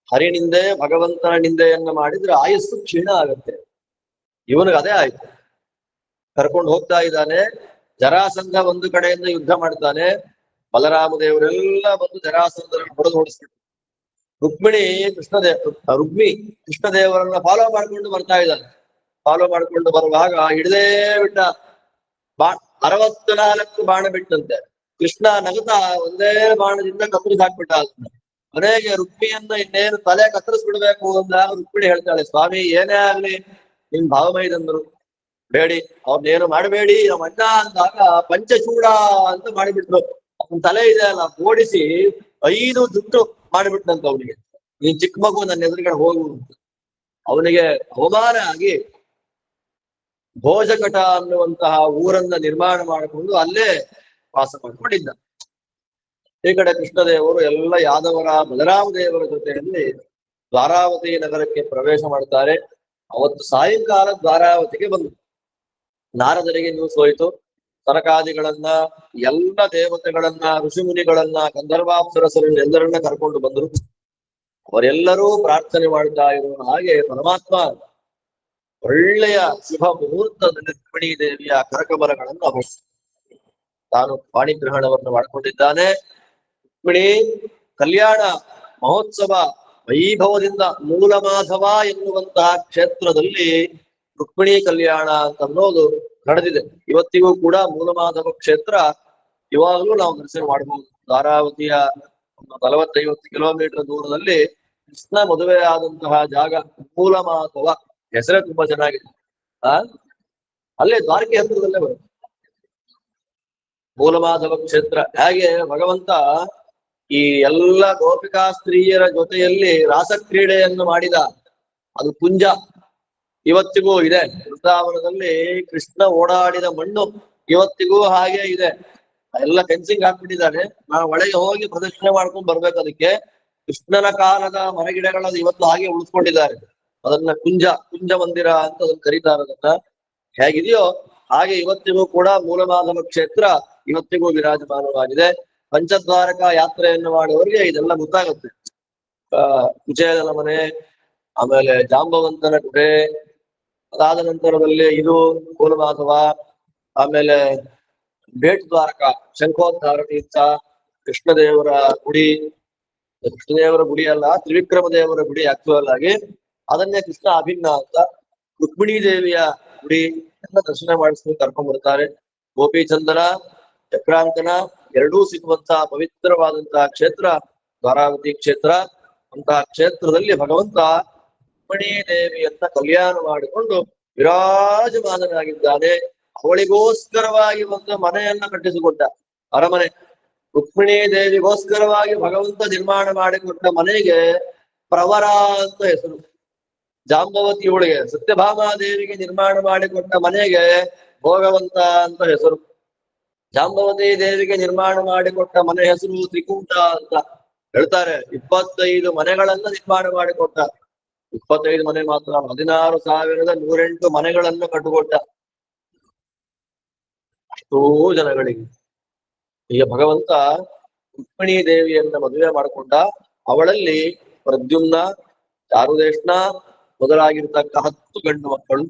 ಹರಿನಿಂದೆ ಭಗವಂತನ ನಿಂದೆಯನ್ನ ಮಾಡಿದ್ರೆ ಆಯಸ್ಸು ಕ್ಷೀಣ ಆಗತ್ತೆ. ಇವನಿಗೆ ಅದೇ ಆಯ್ತು. ಕರ್ಕೊಂಡು ಹೋಗ್ತಾ ಇದ್ದಾನೆ, ಜರಾಸಂಧ ಒಂದು ಕಡೆಯಿಂದ ಯುದ್ಧ ಮಾಡ್ತಾನೆ. ಬಲರಾಮ ದೇವರೆಲ್ಲ ಬಂದು ಜರಾಸಂಧರನ್ನು ಹೊಡೆದು ಓಡಿಸ್ಬಿಟ್ಟು ರುಕ್ಮಿ ಕೃಷ್ಣದೇವರನ್ನ ಫಾಲೋ ಮಾಡ್ಕೊಂಡು ಬರ್ತಾ ಇದ್ದಾನೆ. ಫಾಲೋ ಮಾಡ್ಕೊಂಡು ಬರುವಾಗ ಹಿಡಿದೇ ಬಿಟ್ಟ 64 ಬಾಣ ಬಿಟ್ಟಂತೆ. ಕೃಷ್ಣ ನಗತಾ ಒಂದೇ ಬಾಣದಿಂದ ಕತ್ತರಿಸಿ ಹಾಕ್ಬಿಟ್ಟ. ಮನೆಗೆ ರುಕ್ಮಿಯನ್ನ ಇನ್ನೇನು ತಲೆ ಕತ್ತರಿಸ್ಬಿಡ್ಬೇಕು ಅಂದಾಗ ರುಕ್ಮಿಣಿ ಹೇಳ್ತಾಳೆ, ಸ್ವಾಮಿ ಏನೇ ಆಗ್ಲಿ ನಿಮ್ ಭಾವಮೈದಂದ್ರು ಬೇಡಿ, ಅವ್ರನ್ನೇನು ಮಾಡಬೇಡಿ ನಮ್ಮ ಅಣ್ಣ ಅಂದಾಗ ಪಂಚಚೂಡ ಅಂತ ಮಾಡಿಬಿಟ್ರು. ಅವನ ತಲೆ ಇದೆ ಅಲ್ಲ ಓಡಿಸಿ 5 ಜುಟ್ಟು ಮಾಡಿಬಿಟ್ನಂತ ಅವನಿಗೆ. ನೀನ್ ಚಿಕ್ಕ ಮಗು ನನ್ನ ಎದುರುಗಡೆ ಹೋಗು. ಅವನಿಗೆ ಅವಮಾನ ಆಗಿ ಭೋಜಕಟ ಅನ್ನುವಂತಹ ಊರನ್ನ ನಿರ್ಮಾಣ ಮಾಡಿಕೊಂಡು ಅಲ್ಲೇ ವಾಸ ಮಾಡ್ಕೊಂಡಿದ್ದ. ಈ ಕಡೆ ಕೃಷ್ಣದೇವರು ಎಲ್ಲ ಯಾದವರ ಬಲರಾಮ ದೇವರ ಜೊತೆಯಲ್ಲಿ ದ್ವಾರಾವತಿ ನಗರಕ್ಕೆ ಪ್ರವೇಶ ಮಾಡ್ತಾರೆ. ಅವತ್ತು ಸಾಯಂಕಾಲ ದ್ವಾರಾವತಿಗೆ ಬಂದು ನಾರದರಿಗೆ ನ್ಯೂಸ್ ಹೋಯಿತು. ಸನಕಾದಿಗಳನ್ನ, ಎಲ್ಲ ದೇವತೆಗಳನ್ನ, ಋಷಿಮುನಿಗಳನ್ನ, ಗಂಧರ್ವಾಪ್ಸರಸರು ಎಲ್ಲರನ್ನ ಕರ್ಕೊಂಡು ಬಂದರು. ಅವರೆಲ್ಲರೂ ಪ್ರಾರ್ಥನೆ ಮಾಡ್ತಾ ಇರುವ ಹಾಗೆ ಪರಮಾತ್ಮ ಒಳ್ಳೆಯ ಶುಭ ಮುಹೂರ್ತದಲ್ಲಿ ರುಕ್ಮಿಣೀ ದೇವಿಯ ಕರಕಮಲಗಳನ್ನು ತಾನು ಪಾಣಿಗ್ರಹಣವನ್ನು ಮಾಡಿಕೊಂಡಿದ್ದಾನೆ. ರುಕ್ಮಿಣಿ ಕಲ್ಯಾಣ ಮಹೋತ್ಸವ ವೈಭವದಿಂದ ಮೂಲಮಾಧವ ಎನ್ನುವಂತಹ ಕ್ಷೇತ್ರದಲ್ಲಿ ರುಕ್ಮಿಣಿ ಕಲ್ಯಾಣ ಅಂತ ಅನ್ನೋದು ನಡೆದಿದೆ. ಇವತ್ತಿಗೂ ಕೂಡ ಮೂಲಮಾಧವ ಕ್ಷೇತ್ರ ಇವಾಗಲೂ ನಾವು ದರ್ಶನ ಮಾಡಬಹುದು. ಧಾರಾವತಿಯ 40-50 ಕಿಲೋಮೀಟರ್ ದೂರದಲ್ಲಿ ಕೃಷ್ಣ ಮದುವೆ ಆದಂತಹ ಜಾಗ ಮೂಲಮಾಧವ. ಹೆಸರೇ ತುಂಬಾ ಚೆನ್ನಾಗಿದೆ. ಅಲ್ಲೇ ದ್ವಾರಕೆ ಹತ್ತಿರದಲ್ಲೇ ಬರುತ್ತೆ ಮೂಲಮಾಧವ ಕ್ಷೇತ್ರ. ಹಾಗೆ ಭಗವಂತ ಈ ಎಲ್ಲ ಗೋಪಿಕಾ ಸ್ತ್ರೀಯರ ಜೊತೆಯಲ್ಲಿ ರಾಸಕ್ರೀಡೆಯನ್ನು ಮಾಡಿದ ಅದು ಕುಂಜ ಇವತ್ತಿಗೂ ಇದೆ. ವೃಂದಾವನದಲ್ಲಿ ಕೃಷ್ಣ ಓಡಾಡಿದ ಮಣ್ಣು ಇವತ್ತಿಗೂ ಹಾಗೆ ಇದೆ. ಎಲ್ಲ ಫೆನ್ಸಿಂಗ್ ಹಾಕ್ಬಿಟ್ಟಿದ್ದಾರೆ. ನಾವು ಒಳಗೆ ಹೋಗಿ ಪ್ರದಕ್ಷಿಣೆ ಮಾಡ್ಕೊಂಡ್ ಬರ್ಬೇಕು. ಅದಕ್ಕೆ ಕೃಷ್ಣನ ಕಾಲದ ಮರಗಿಡಗಳನ್ನ ಇವತ್ತು ಹಾಗೆ ಉಳಿಸ್ಕೊಂಡಿದ್ದಾರೆ. ಅದನ್ನ ಕುಂಜ ಮಂದಿರ ಅಂತ ಅದನ್ನ ಕರೀತಾರೆ. ಅದನ್ನ ಹೇಗಿದೆಯೋ ಹಾಗೆ ಇವತ್ತಿಗೂ ಕೂಡ ಮೂಲಮಾಧವ ಕ್ಷೇತ್ರ ಇವತ್ತಿಗೂ ವಿರಾಜಮಾನವಾಗಿದೆ. ಪಂಚದ್ವಾರಕ ಯಾತ್ರೆಯನ್ನು ಮಾಡುವವರಿಗೆ ಇದೆಲ್ಲ ಗೊತ್ತಾಗುತ್ತೆ. ಕುಚೇಲನ ಮನೆ, ಆಮೇಲೆ ಜಾಂಬವಂತನ ಗುಹೆ, ಅದಾದ ನಂತರದಲ್ಲಿ ಇದು ಮೂಲಮಾಧವ, ಆಮೇಲೆ ಬೇಟ್ ದ್ವಾರಕ, ಶಂಖೋದ್ಧಾರ ತೀರ್ಥ, ಕೃಷ್ಣದೇವರ ಗುಡಿ, ಕೃಷ್ಣದೇವರ ಗುಡಿ ಅಲ್ಲ, ತ್ರಿವಿಕ್ರಮ ದೇವರ ಗುಡಿ ಆಕ್ಚುಯಲ್ ಆಗಿ. ಅದನ್ನೇ ಕೃಷ್ಣ ಅಭಿನ್ನ ಅಂತ ರುಕ್ಮಿಣೀ ದೇವಿಯ ಗುಡಿ ಎಲ್ಲ ದರ್ಶನ ಮಾಡಿಸ್ಕೊಂಡು ಕರ್ಕೊಂಡ್ ಬರ್ತಾರೆ. ಗೋಪಿಚಂದನ, ಚಕ್ರಾಂಕನ ಎರಡೂ ಸಿಗುವಂತಹ ಪವಿತ್ರವಾದಂತಹ ಕ್ಷೇತ್ರ ದ್ವಾರಾವತಿ ಕ್ಷೇತ್ರ. ಅಂತಹ ಕ್ಷೇತ್ರದಲ್ಲಿ ಭಗವಂತ ರುಕ್ಮಿಣೀ ದೇವಿಯನ್ನ ಕಲ್ಯಾಣ ಮಾಡಿಕೊಂಡು ವಿರಾಜಮಾನನಾಗಿದ್ದಾನೆ. ಅವಳಿಗೋಸ್ಕರವಾಗಿ ಒಂದು ಮನೆಯನ್ನ ಕಟ್ಟಿಸಿಕೊಟ್ಟ, ಅರಮನೆ. ರುಕ್ಮಿಣೀ ದೇವಿಗೋಸ್ಕರವಾಗಿ ಭಗವಂತ ನಿರ್ಮಾಣ ಮಾಡಿಕೊಟ್ಟ ಮನೆಗೆ ಪ್ರವರ ಅಂತ ಹೆಸರು. ಜಾಂಬವತಿಯೊಳಗೆ ಸತ್ಯಭಾಮಾದೇವಿಗೆ ನಿರ್ಮಾಣ ಮಾಡಿಕೊಟ್ಟ ಮನೆಗೆ ಭೋಗವಂತ ಅಂತ ಹೆಸರು. ಜಾಂಬವತಿ ದೇವಿಗೆ ನಿರ್ಮಾಣ ಮಾಡಿಕೊಟ್ಟ ಮನೆ ಹೆಸರು ತ್ರಿಕೂಟ ಅಂತ ಹೇಳ್ತಾರೆ. 25 ಮನೆಗಳನ್ನ ನಿರ್ಮಾಣ ಮಾಡಿಕೊಟ್ಟ. 25 ಮನೆ ಮಾತ್ರ, 16,108 ಮನೆಗಳನ್ನು ಕಟ್ಟುಕೊಟ್ಟ ಅಷ್ಟೋ ಜನಗಳಿಗೆ. ಈಗ ಭಗವಂತ ರುಕ್ಮಿಣೀ ದೇವಿಯನ್ನ ಮದುವೆ ಮಾಡಿಕೊಂಡ. ಅವಳಲ್ಲಿ ಪ್ರದ್ಯುಮ್ನ, ಚಾರುದೇಶ್ನ ಮೊದಲಾಗಿರ್ತಕ್ಕ 10 ಗಂಡು ಮಕ್ಕಳು,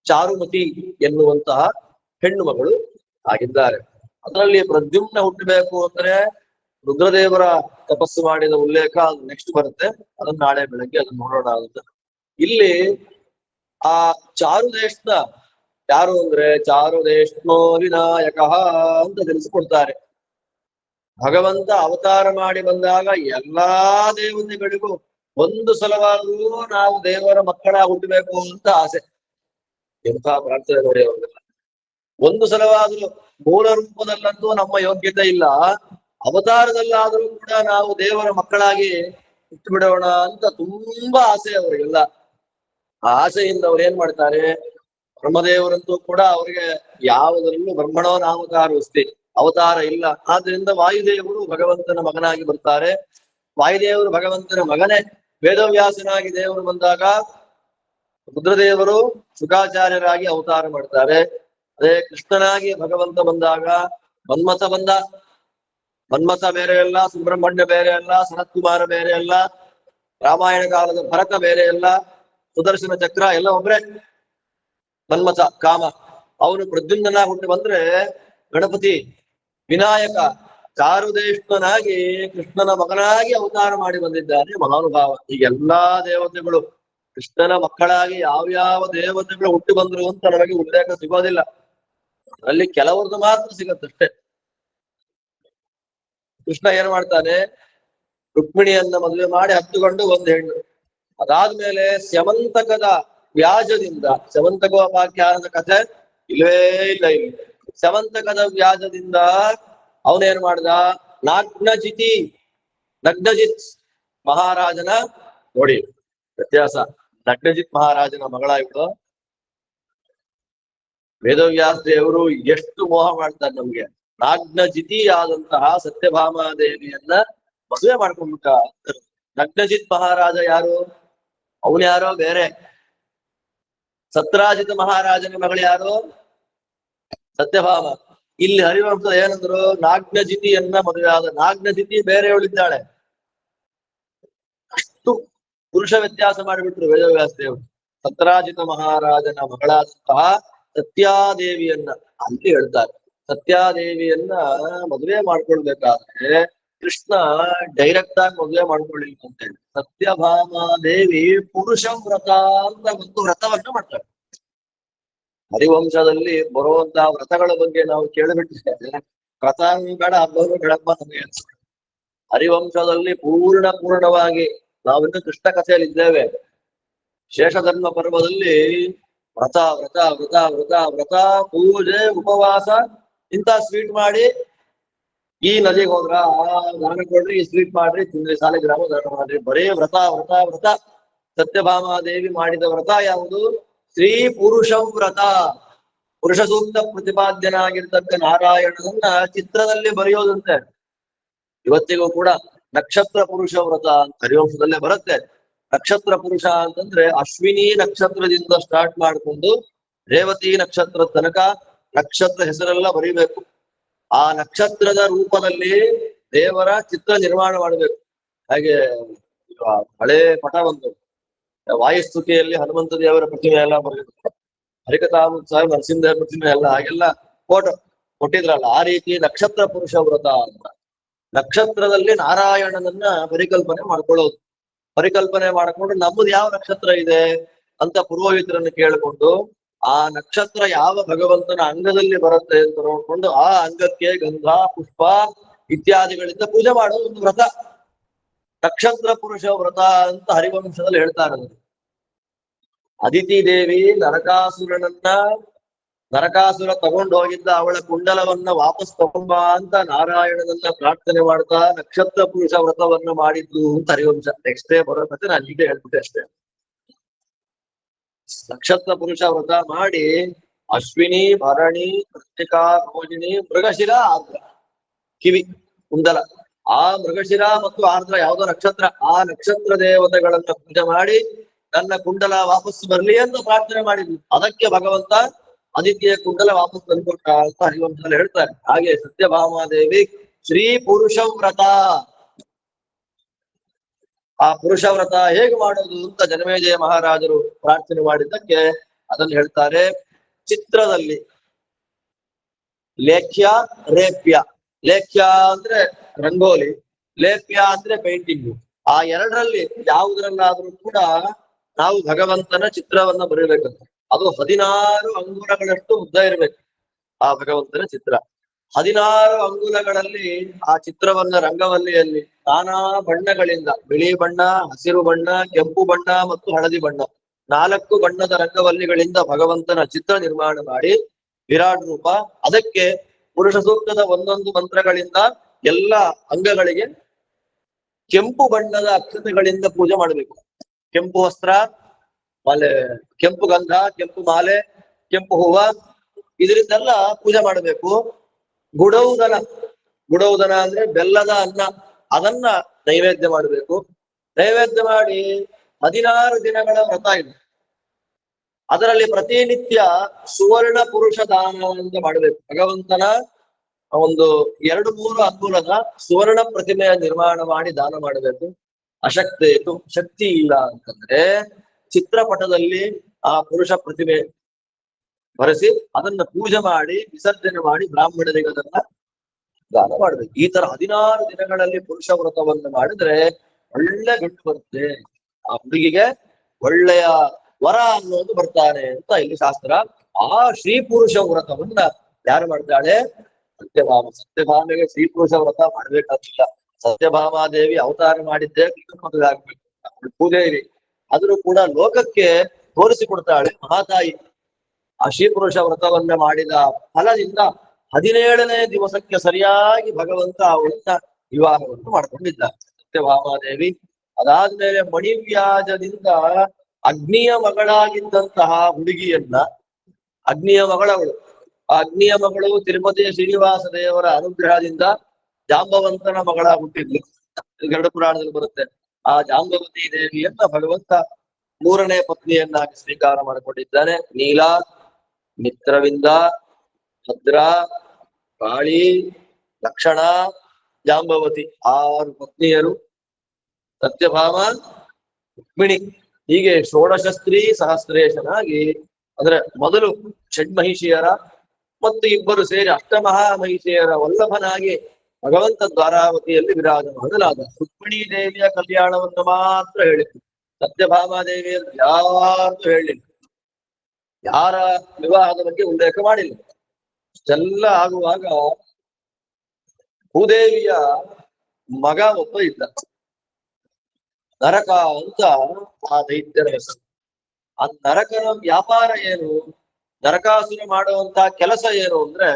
ಚಾರುಮತಿ ಎನ್ನುವಂತಹ ಹೆಣ್ಣು ಮಗಳು ಆಗಿದ್ದಾರೆ. ಅದರಲ್ಲಿ ಪ್ರದ್ಯುಮ್ನ ಹುಟ್ಟಬೇಕು ಅಂದ್ರೆ ರುದ್ರದೇವರ ತಪಸ್ಸು ಮಾಡಿದ ಉಲ್ಲೇಖ ನೆಕ್ಸ್ಟ್ ಬರುತ್ತೆ. ಅದನ್ನ ನಾಳೆ ಬೆಳಗ್ಗೆ ಅದನ್ನ ನೋಡೋಣ ಆಗುತ್ತೆ. ಇಲ್ಲಿ ಆ ಚಾರುದೇಶ್ನ ಯಾರು ಅಂದ್ರೆ ಚಾರುದೇಶ್ನೋ ವಿನಾಯಕ ಅಂತ ತಿಳಿಸಿಕೊಡ್ತಾರೆ. ಭಗವಂತ ಅವತಾರ ಮಾಡಿ ಬಂದಾಗ ಎಲ್ಲಾ ದೇವತೆಗಳಿಗೂ ಒಂದು ಸಲವಾದ್ರೂ ನಾವು ದೇವರ ಮಕ್ಕಳ ಹುಟ್ಟಬೇಕು ಅಂತ ಆಸೆ. ಎಂಥ ಪ್ರಾರ್ಥನೆ ನೋಡಿ ಅವ್ರಿಗೆಲ್ಲ. ಒಂದು ಸಲವಾದ್ರೂ ಮೂಲ ರೂಪದಲ್ಲಂತೂ ನಮ್ಮ ಯೋಗ್ಯತೆ ಇಲ್ಲ, ಅವತಾರದಲ್ಲಾದ್ರೂ ಕೂಡ ನಾವು ದೇವರ ಮಕ್ಕಳಾಗಿ ಹುಟ್ಟು ಬಿಡೋಣ ಅಂತ ತುಂಬಾ ಆಸೆ ಅವರಿಗೆಲ್ಲ. ಆ ಆಸೆಯಿಂದ ಅವ್ರು ಏನ್ ಮಾಡ್ತಾರೆ, ಬ್ರಹ್ಮದೇವರಂತೂ ಕೂಡ ಅವ್ರಿಗೆ ಯಾವುದರಲ್ಲೂ ಬ್ರಹ್ಮಣೋ ನಾಮಕಾರೋಸ್ತಿ, ಅವತಾರ ಇಲ್ಲ. ಆದ್ರಿಂದ ವಾಯುದೇವರು ಭಗವಂತನ ಮಗನಾಗಿ ಬರ್ತಾರೆ. ವಾಯುದೇವರು ಭಗವಂತನ ಮಗನೇ. ವೇದವ್ಯಾಸನಾಗಿ ದೇವರು ಬಂದಾಗ ರುದ್ರದೇವರು ಶುಕಾಚಾರ್ಯರಾಗಿ ಅವತಾರ ಮಾಡ್ತಾರೆ. ಅದೇ ಕೃಷ್ಣನಾಗಿ ಭಗವಂತ ಬಂದಾಗ ಮನ್ಮಥ ಬಂದ. ಮನ್ಮಥ ಬೇರೆ ಅಲ್ಲ, ಸುಬ್ರಹ್ಮಣ್ಯ ಬೇರೆ ಅಲ್ಲ, ಸನತ್ಕುಮಾರ ಬೇರೆ ಅಲ್ಲ, ರಾಮಾಯಣ ಕಾಲದ ಭರತ ಬೇರೆ ಅಲ್ಲ, ಸುದರ್ಶನ ಚಕ್ರ ಎಲ್ಲ ಒಬ್ರೆ. ಮನ್ಮಥ ಕಾಮ, ಅವನು ಪ್ರದ್ಯುಮ್ನ ಹುಟ್ಟು ಬಂದ್ರೆ ಗಣಪತಿ, ವಿನಾಯಕ, ಚಾರುದೇಶ್ವನಾಗಿ ಕೃಷ್ಣನ ಮಗನಾಗಿ ಅವತಾರ ಮಾಡಿ ಬಂದಿದ್ದಾನೆ ಮಹಾನುಭಾವ. ಈಗ ಎಲ್ಲಾ ದೇವತೆಗಳು ಕೃಷ್ಣನ ಮಕ್ಕಳಾಗಿ ಯಾವ್ಯಾವ ದೇವತೆಗಳು ಹುಟ್ಟಿ ಬಂದ್ರು ಅಂತ ನಮಗೆ ಉಲ್ಲೇಖ ಸಿಗೋದಿಲ್ಲ. ಅಲ್ಲಿ ಕೆಲವರದ್ದು ಮಾತ್ರ ಸಿಗತ್ತಷ್ಟೇ. ಕೃಷ್ಣ ಏನ್ ಮಾಡ್ತಾನೆ, ರುಕ್ಮಿಣಿಯನ್ನ ಮದುವೆ ಮಾಡಿ ಹತ್ತುಕೊಂಡು ಒಂದು ಹೆಣ್ಣು. ಅದಾದ್ಮೇಲೆ ಸ್ಯವಂತಕದ ವ್ಯಾಜದಿಂದ, ಸ್ಯವಂತಕೋಪಾಖ್ಯಾನದ ಕಥೆ ಇಲ್ವೇ ಇಲ್ಲ ಇಲ್ಲಿ. ಸ್ಯವಂತಕದ ವ್ಯಾಜದಿಂದ ಅವನೇನ್ ಮಾಡ್ದ, ನಗ್ನಜಿತ್ ಮಹಾರಾಜನ, ನೋಡಿ ವ್ಯತ್ಯಾಸ, ನಗ್ನಜಿತ್ ಮಹಾರಾಜನ ಮಗಳ ಇವಳು. ವೇದವ್ಯಾಸ ದೇವರು ಎಷ್ಟು ಮೋಹ ಮಾಡ್ತಾರೆ ನಮ್ಗೆ. ನಾಗ್ನಜಿತಿ ಆದಂತಹ ಸತ್ಯಭಾಮಾದೇವಿಯನ್ನ ಮದುವೆ ಮಾಡ್ಕೊಂಡ್ಬಿಟ್ಟ. ನಗ್ನಜಿತ್ ಮಹಾರಾಜ ಯಾರು, ಅವನು ಯಾರೋ ಬೇರೆ. ಸತ್ರಾಜಿತ ಮಹಾರಾಜನ ಮಗಳು ಯಾರು, ಸತ್ಯಭಾಮ. ಇಲ್ಲಿ ಹರಿವಂಶ ಏನಂದ್ರು, ನಾಗ್ನಜಿತಿಯನ್ನ ಮದುವೆ ಆದ. ನಾಗ್ನಜಿತಿ ಬೇರೆಯವಳಿದ್ದಾಳೆ. ಅಷ್ಟು ಪುರುಷ ವ್ಯತ್ಯಾಸ ಮಾಡಿಬಿಟ್ರು ವೇದವ್ಯಾಸ ದೇವರು. ಸತ್ರಾಜಿತ ಮಹಾರಾಜನ ಮಗಳಾದಂತಹ ಸತ್ಯಾದೇವಿಯನ್ನ ಅಲ್ಲಿ ಹೇಳ್ತಾರೆ. ಸತ್ಯಾದೇವಿಯನ್ನ ಮದುವೆ ಮಾಡ್ಕೊಳ್ಬೇಕಾದ್ರೆ ಕೃಷ್ಣ ಡೈರೆಕ್ಟ್ ಆಗಿ ಮದುವೆ ಮಾಡ್ಕೊಳ್ಳಿಲ್ಲ ಅಂತ ಹೇಳಿ, ಸತ್ಯಭಾಮಾದೇವಿ ಪುರುಷ ವ್ರತ ಅಂತ ಒಂದು ವ್ರತವನ್ನ ಮಾಡ್ತಾರೆ. ಹರಿವಂಶದಲ್ಲಿ ಬರುವಂತಹ ವ್ರತಗಳ ಬಗ್ಗೆ ನಾವು ಕೇಳಿಬಿಟ್ಟಿದ್ದೇವೆ. ವ್ರತ ಬೇಡ, ಹಬ್ಬರು ಬೇಡಪ್ಪ ನಮಗೆ ಅನ್ಸುತ್ತೆ. ಹರಿವಂಶದಲ್ಲಿ ಪೂರ್ಣವಾಗಿ ನಾವಿನ್ನು ಕೃಷ್ಣ ಕಥೆಯಲ್ಲಿ ಇದ್ದೇವೆ. ಶೇಷಧರ್ಮ ಪರ್ವದಲ್ಲಿ ವ್ರತ ವ್ರತ ವ್ರತ ವ್ರತ ವ್ರತ, ಪೂಜೆ, ಉಪವಾಸ, ಇಂಥ ಸ್ವೀಟ್ ಮಾಡಿ, ಈ ನದಿಗೆ ಹೋದ್ರ ದಾನ ಕೊಡ್ರಿ, ಈ ಸ್ವೀಟ್ ಮಾಡ್ರಿ, ತಿಂದ್ರಿ, ಸಾಲಿಗ್ರಾಮ ದಾನ ಮಾಡ್ರಿ, ಬರೇ ವ್ರತ ವ್ರತ ವ್ರತ. ಸತ್ಯಭಾಮಾದೇವಿ ಮಾಡಿದ ವ್ರತ ಯಾವುದು, ಸ್ತ್ರೀ ಪುರುಷ ವ್ರತ. ಪುರುಷ ಸೂಕ್ತ ಪ್ರತಿಪಾದ್ಯನಾಗಿರ್ತಕ್ಕ ನಾರಾಯಣನನ್ನ ಚಿತ್ರದಲ್ಲಿ ಬರೆಯೋದಂತೆ. ಇವತ್ತಿಗೂ ಕೂಡ ನಕ್ಷತ್ರ ಪುರುಷ ವ್ರತ ಅಂತ ಹರಿವಂಶದಲ್ಲೇ ಬರುತ್ತೆ. ನಕ್ಷತ್ರ ಪುರುಷ ಅಂತಂದ್ರೆ ಅಶ್ವಿನಿ ನಕ್ಷತ್ರದಿಂದ ಸ್ಟಾರ್ಟ್ ಮಾಡ್ಕೊಂಡು ರೇವತಿ ನಕ್ಷತ್ರ ತನಕ ನಕ್ಷತ್ರ ಹೆಸರೆಲ್ಲ ಬರೀಬೇಕು. ಆ ನಕ್ಷತ್ರದ ರೂಪದಲ್ಲಿ ದೇವರ ಚಿತ್ರ ನಿರ್ಮಾಣ ಮಾಡಬೇಕು. ಹಾಗೆ ಹಳೆ ಪಟ ಬಂತು, ವಾಯುಸ್ತುತಿಯಲ್ಲಿ ಹನುಮಂತ ದೇವರ ಪ್ರತಿಮೆ ಎಲ್ಲ ಬರೆದಿತ್ತು, ಹರಿಕಥಾಮೃತ ನರಸಿಂಹ ಪ್ರತಿಮೆ ಎಲ್ಲ ಹಾಗೆಲ್ಲ ಫೋಟೋ ಕೊಟ್ಟಿದ್ರಲ್ಲ. ಆ ರೀತಿ ನಕ್ಷತ್ರ ಪುರುಷ ವ್ರತ ಅಂತ ನಕ್ಷತ್ರದಲ್ಲಿ ನಾರಾಯಣನನ್ನ ಪರಿಕಲ್ಪನೆ ಮಾಡ್ಕೊಳ್ಳೋದು. ಪರಿಕಲ್ಪನೆ ಮಾಡಿಕೊಂಡು ನಮ್ಮದು ಯಾವ ನಕ್ಷತ್ರ ಇದೆ ಅಂತ ಪುರೋಹಿತರನ್ನು ಕೇಳಿಕೊಂಡು ಆ ನಕ್ಷತ್ರ ಯಾವ ಭಗವಂತನ ಅಂಗದಲ್ಲಿ ಬರುತ್ತೆ ಅಂತ ನೋಡ್ಕೊಂಡು ಆ ಅಂಗಕ್ಕೆ ಗಂಧ ಪುಷ್ಪ ಇತ್ಯಾದಿಗಳಿಂದ ಪೂಜೆ ಮಾಡೋದು ಒಂದು ವ್ರತ. ನಕ್ಷತ್ರ ಪುರುಷ ವ್ರತ ಅಂತ ಹರಿವಂಶದಲ್ಲಿ ಹೇಳ್ತಾರೆ. ಅದಿತಿ ದೇವಿ ನರಕಾಸುರ ತಗೊಂಡು ಹೋಗಿದ್ದ ಅವಳ ಕುಂಡಲವನ್ನ ವಾಪಸ್ ತಗೊಂಬ ಅಂತ ನಾರಾಯಣನನ್ನ ಪ್ರಾರ್ಥನೆ ಮಾಡ್ತಾ ನಕ್ಷತ್ರ ಪುರುಷ ವ್ರತವನ್ನ ಮಾಡಿದ್ದು ಅಂತ ಹರಿವಂಶ. ನೆಕ್ಸ್ಟ್ ಡೇ ಬರೋ ಕಥೆ ನಾನು ಈಗ ಹೇಳ್ಬಿಟ್ಟೆ ಅಷ್ಟೇ. ನಕ್ಷತ್ರ ಪುರುಷ ವ್ರತ ಮಾಡಿ ಅಶ್ವಿನಿ ಭರಣಿ ಕೃತ್ತಿಕಾ ರೋಹಿಣಿ ಮೃಗಶಿರ ಆರ್ದ್ರ ಕಿವಿ ಕುಂಡಲ, ಆ ಮೃಗಶಿರ ಮತ್ತು ಆರ್ದ್ರ ಯಾವುದೋ ನಕ್ಷತ್ರ, ಆ ನಕ್ಷತ್ರ ದೇವತೆಗಳನ್ನ ಪೂಜೆ ಮಾಡಿ ನನ್ನ ಕುಂಡಲ ವಾಪಸ್ ಬರ್ಲಿ ಅಂತ ಪ್ರಾರ್ಥನೆ ಮಾಡಿದ್ವಿ. ಅದಕ್ಕೆ ಭಗವಂತ ಆದಿತ್ಯ ಕುಂಡಲ ವಾಪಸ್ ತಂದ್ಕೊಟ್ಟ ಅಂತ ಹರಿವಂಶದಲ್ಲಿ ಹೇಳ್ತಾರೆ. ಹಾಗೆ ಸತ್ಯಭಾಮಾದೇವಿ ಶ್ರೀ ಪುರುಷ ವ್ರತ, ಆ ಪುರುಷ ವ್ರತ ಹೇಗೆ ಮಾಡೋದು ಅಂತ ಜನಮೇಜಯ ಮಹಾರಾಜರು ಪ್ರಾರ್ಥನೆ ಮಾಡಿದ್ದಕ್ಕೆ ಅದನ್ನು ಹೇಳ್ತಾರೆ. ಚಿತ್ರದಲ್ಲಿ ಲೇಖ್ಯ ರೇಪ್ಯ, ಲೇಖ್ಯ ಅಂದ್ರೆ ರಂಗೋಲಿ, ಲೇಪ್ಯ ಅಂದ್ರೆ ಪೇಂಟಿಂಗ್. ಆ ಎರಡರಲ್ಲಿ ಯಾವುದರಲ್ಲಾದ್ರೂ ಕೂಡ ನಾವು ಭಗವಂತನ ಚಿತ್ರವನ್ನ ಬರೀಬೇಕಂತ. ಅದು 16 ಅಂಗುಲಗಳಷ್ಟು ಉದ್ದ ಇರಬೇಕು ಆ ಭಗವಂತನ ಚಿತ್ರ. 16 ಅಂಗುಲಗಳಲ್ಲಿ ಆ ಚಿತ್ರವನ್ನ ರಂಗವಲ್ಲಿಯಲ್ಲಿ ನಾನಾ ಬಣ್ಣಗಳಿಂದ, ಬಿಳಿ ಬಣ್ಣ, ಹಸಿರು ಬಣ್ಣ, ಕೆಂಪು ಬಣ್ಣ ಮತ್ತು ಹಳದಿ ಬಣ್ಣ, 4 ಬಣ್ಣದ ರಂಗವಲ್ಲಿಗಳಿಂದ ಭಗವಂತನ ಚಿತ್ರ ನಿರ್ಮಾಣ ಮಾಡಿ ವಿರಾಟ್ ರೂಪ. ಅದಕ್ಕೆ ಪುರುಷ ಸೂಕ್ತದ ಒಂದೊಂದು ಮಂತ್ರಗಳಿಂದ ಎಲ್ಲ ಅಂಗಗಳಿಗೆ ಕೆಂಪು ಬಣ್ಣದ ಅಕ್ಷತೆಗಳಿಂದ ಪೂಜೆ ಮಾಡಬೇಕು. ಕೆಂಪು ವಸ್ತ್ರ, ಮಾಲೆ, ಕೆಂಪು ಗಂಧ, ಕೆಂಪು ಮಾಲೆ, ಕೆಂಪು ಹೂವ, ಇದರಿಂದೆಲ್ಲ ಪೂಜೆ ಮಾಡಬೇಕು. ಗುಡೌದನ ಅಂದ್ರೆ ಬೆಲ್ಲದ ಅನ್ನ, ಅದನ್ನ ನೈವೇದ್ಯ ಮಾಡಬೇಕು. ನೈವೇದ್ಯ ಮಾಡಿ 16 ದಿನಗಳ ವ್ರತ ಇದೆ. ಅದರಲ್ಲಿ ಪ್ರತಿನಿತ್ಯ ಸುವರ್ಣ ಪುರುಷ ದಾನ ಅಂತ ಮಾಡಬೇಕು. ಭಗವಂತನ ಒಂದು 2-3 ಅಂಗುಲದ ಸುವರ್ಣ ಪ್ರತಿಮೆಯ ನಿರ್ಮಾಣ ಮಾಡಿ ದಾನ ಮಾಡಬೇಕು. ಅಶಕ್ತೇತು, ಶಕ್ತಿ ಇಲ್ಲ ಅಂತಂದ್ರೆ ಚಿತ್ರಪಟದಲ್ಲಿ ಆ ಪುರುಷ ಪ್ರತಿಮೆ ಬರೆಸಿ ಅದನ್ನ ಪೂಜೆ ಮಾಡಿ ವಿಸರ್ಜನೆ ಮಾಡಿ ಬ್ರಾಹ್ಮಣರಿಗೆ ಅದನ್ನ ದಾನ ಮಾಡ್ಬೇಕು. ಈ ತರ 16 ದಿನಗಳಲ್ಲಿ ಪುರುಷ ವ್ರತವನ್ನು ಮಾಡಿದ್ರೆ ಒಳ್ಳೆ ಗಂಟು ಬರುತ್ತೆ, ಆ ಹುಡುಗಿಗೆ ಒಳ್ಳೆಯ ವರ ಅನ್ನೋದು ಬರ್ತಾನೆ ಅಂತ ಇಲ್ಲಿ ಶಾಸ್ತ್ರ. ಆ ಶ್ರೀ ಪುರುಷ ವ್ರತವನ್ನ ಯಾರು ಮಾಡ್ತಾಳೆ? ಸತ್ಯಭಾಮೆಗೆ ಶ್ರೀ ಪುರುಷ ವ್ರತ ಮಾಡ್ಬೇಕಾಗಿಲ್ಲ. ಸತ್ಯಭಾಮಾದೇವಿ ಅವತಾರ ಮಾಡಿದ್ದೇ ಮದುವೆ ಆಗ್ಬೇಕು, ಪೂಜೆ ಇರಿ. ಆದ್ರೂ ಕೂಡ ಲೋಕಕ್ಕೆ ತೋರಿಸಿಕೊಡ್ತಾಳೆ ಮಹಾತಾಯಿ. ಆ ಶ್ರೀ ಪುರುಷ ವ್ರತವನ್ನ ಮಾಡಿದ ಫಲದಿಂದ 17ನೇ ದಿವಸಕ್ಕೆ ಸರಿಯಾಗಿ ಭಗವಂತ ಅವಳನ್ನ ವಿವಾಹವನ್ನು ಮಾಡ್ಕೊಂಡಿದ್ದ ಸತ್ಯಭಾಮಾದೇವಿ. ಅದಾದ್ಮೇಲೆ ಮಣಿವ್ಯಾಜದಿಂದ ಅಗ್ನಿಯ ಮಗಳಾಗಿದ್ದಂತಹ ಹುಡುಗಿಯನ್ನ, ಅಗ್ನಿಯ ಮಗಳವಳು, ಆ ಅಗ್ನಿಯ ಮಗಳು ತಿರುಪತಿಯ ಶ್ರೀನಿವಾಸ ದೇವರ ಅನುಗ್ರಹದಿಂದ ಜಾಂಬವಂತನ ಮಗಳ ಹುಟ್ಟಿದ್ಲು. ಗರುಡ ಪುರಾಣದಲ್ಲಿ ಬರುತ್ತೆ. ಆ ಜಾಂಬವತಿ ದೇವಿಯನ್ನ ಭಗವಂತ 3ನೇ ಪತ್ನಿಯನ್ನಾಗಿ ಸ್ವೀಕಾರ ಮಾಡಿಕೊಂಡಿದ್ದಾನೆ. ನೀಲ, ಮಿತ್ರವಿಂದ, ಭದ್ರ, ಕಾಳಿ, ಲಕ್ಷಣ, ಜಾಂಬವತಿ 6 ಪತ್ನಿಯರು. ಸತ್ಯಭಾಮ, ರುಕ್ಮಿಣಿ, ಹೀಗೆ ಷೋಡಶಸ್ತ್ರೀ ಸಹಸ್ರೇಶನಾಗಿ, ಅಂದ್ರೆ ಮೊದಲು ಷಡ್ಮಹಿಷಿಯರ ಮತ್ತು 2 ಸೇರಿ ಅಷ್ಟಮಹಾಮಹಿಷಿಯರ ವಲ್ಲಭನಾಗಿ ಭಗವಂತ ದ್ವಾರಾವತಿಯಲ್ಲಿ ವಿರಾಜಮಾನನಾದ. ರುಕ್ಮಿಣೀ ದೇವಿಯ ಕಲ್ಯಾಣವನ್ನು ಮಾತ್ರ ಹೇಳಿದ್ರು, ಸತ್ಯಭಾಮಾದೇವಿಯನ್ನು ಯಾರು ಹೇಳಿಲ್ಲ, ಯಾರ ವಿವಾಹದ ಬಗ್ಗೆ ಉಲ್ಲೇಖ ಮಾಡಿಲ್ಲ. ಇಷ್ಟೆಲ್ಲ ಆಗುವಾಗ ಭೂದೇವಿಯ ಮಗ ಒಬ್ಬ ಇದ್ದ, ನರಕ ಅಂತ ಆ ದೈತ್ಯರ ಹೆಸರು. ಆ ನರಕನ ವ್ಯಾಪಾರ ಏನು, ನರಕಾಸುರ ಮಾಡುವಂತ ಕೆಲಸ ಏನು ಅಂದ್ರೆ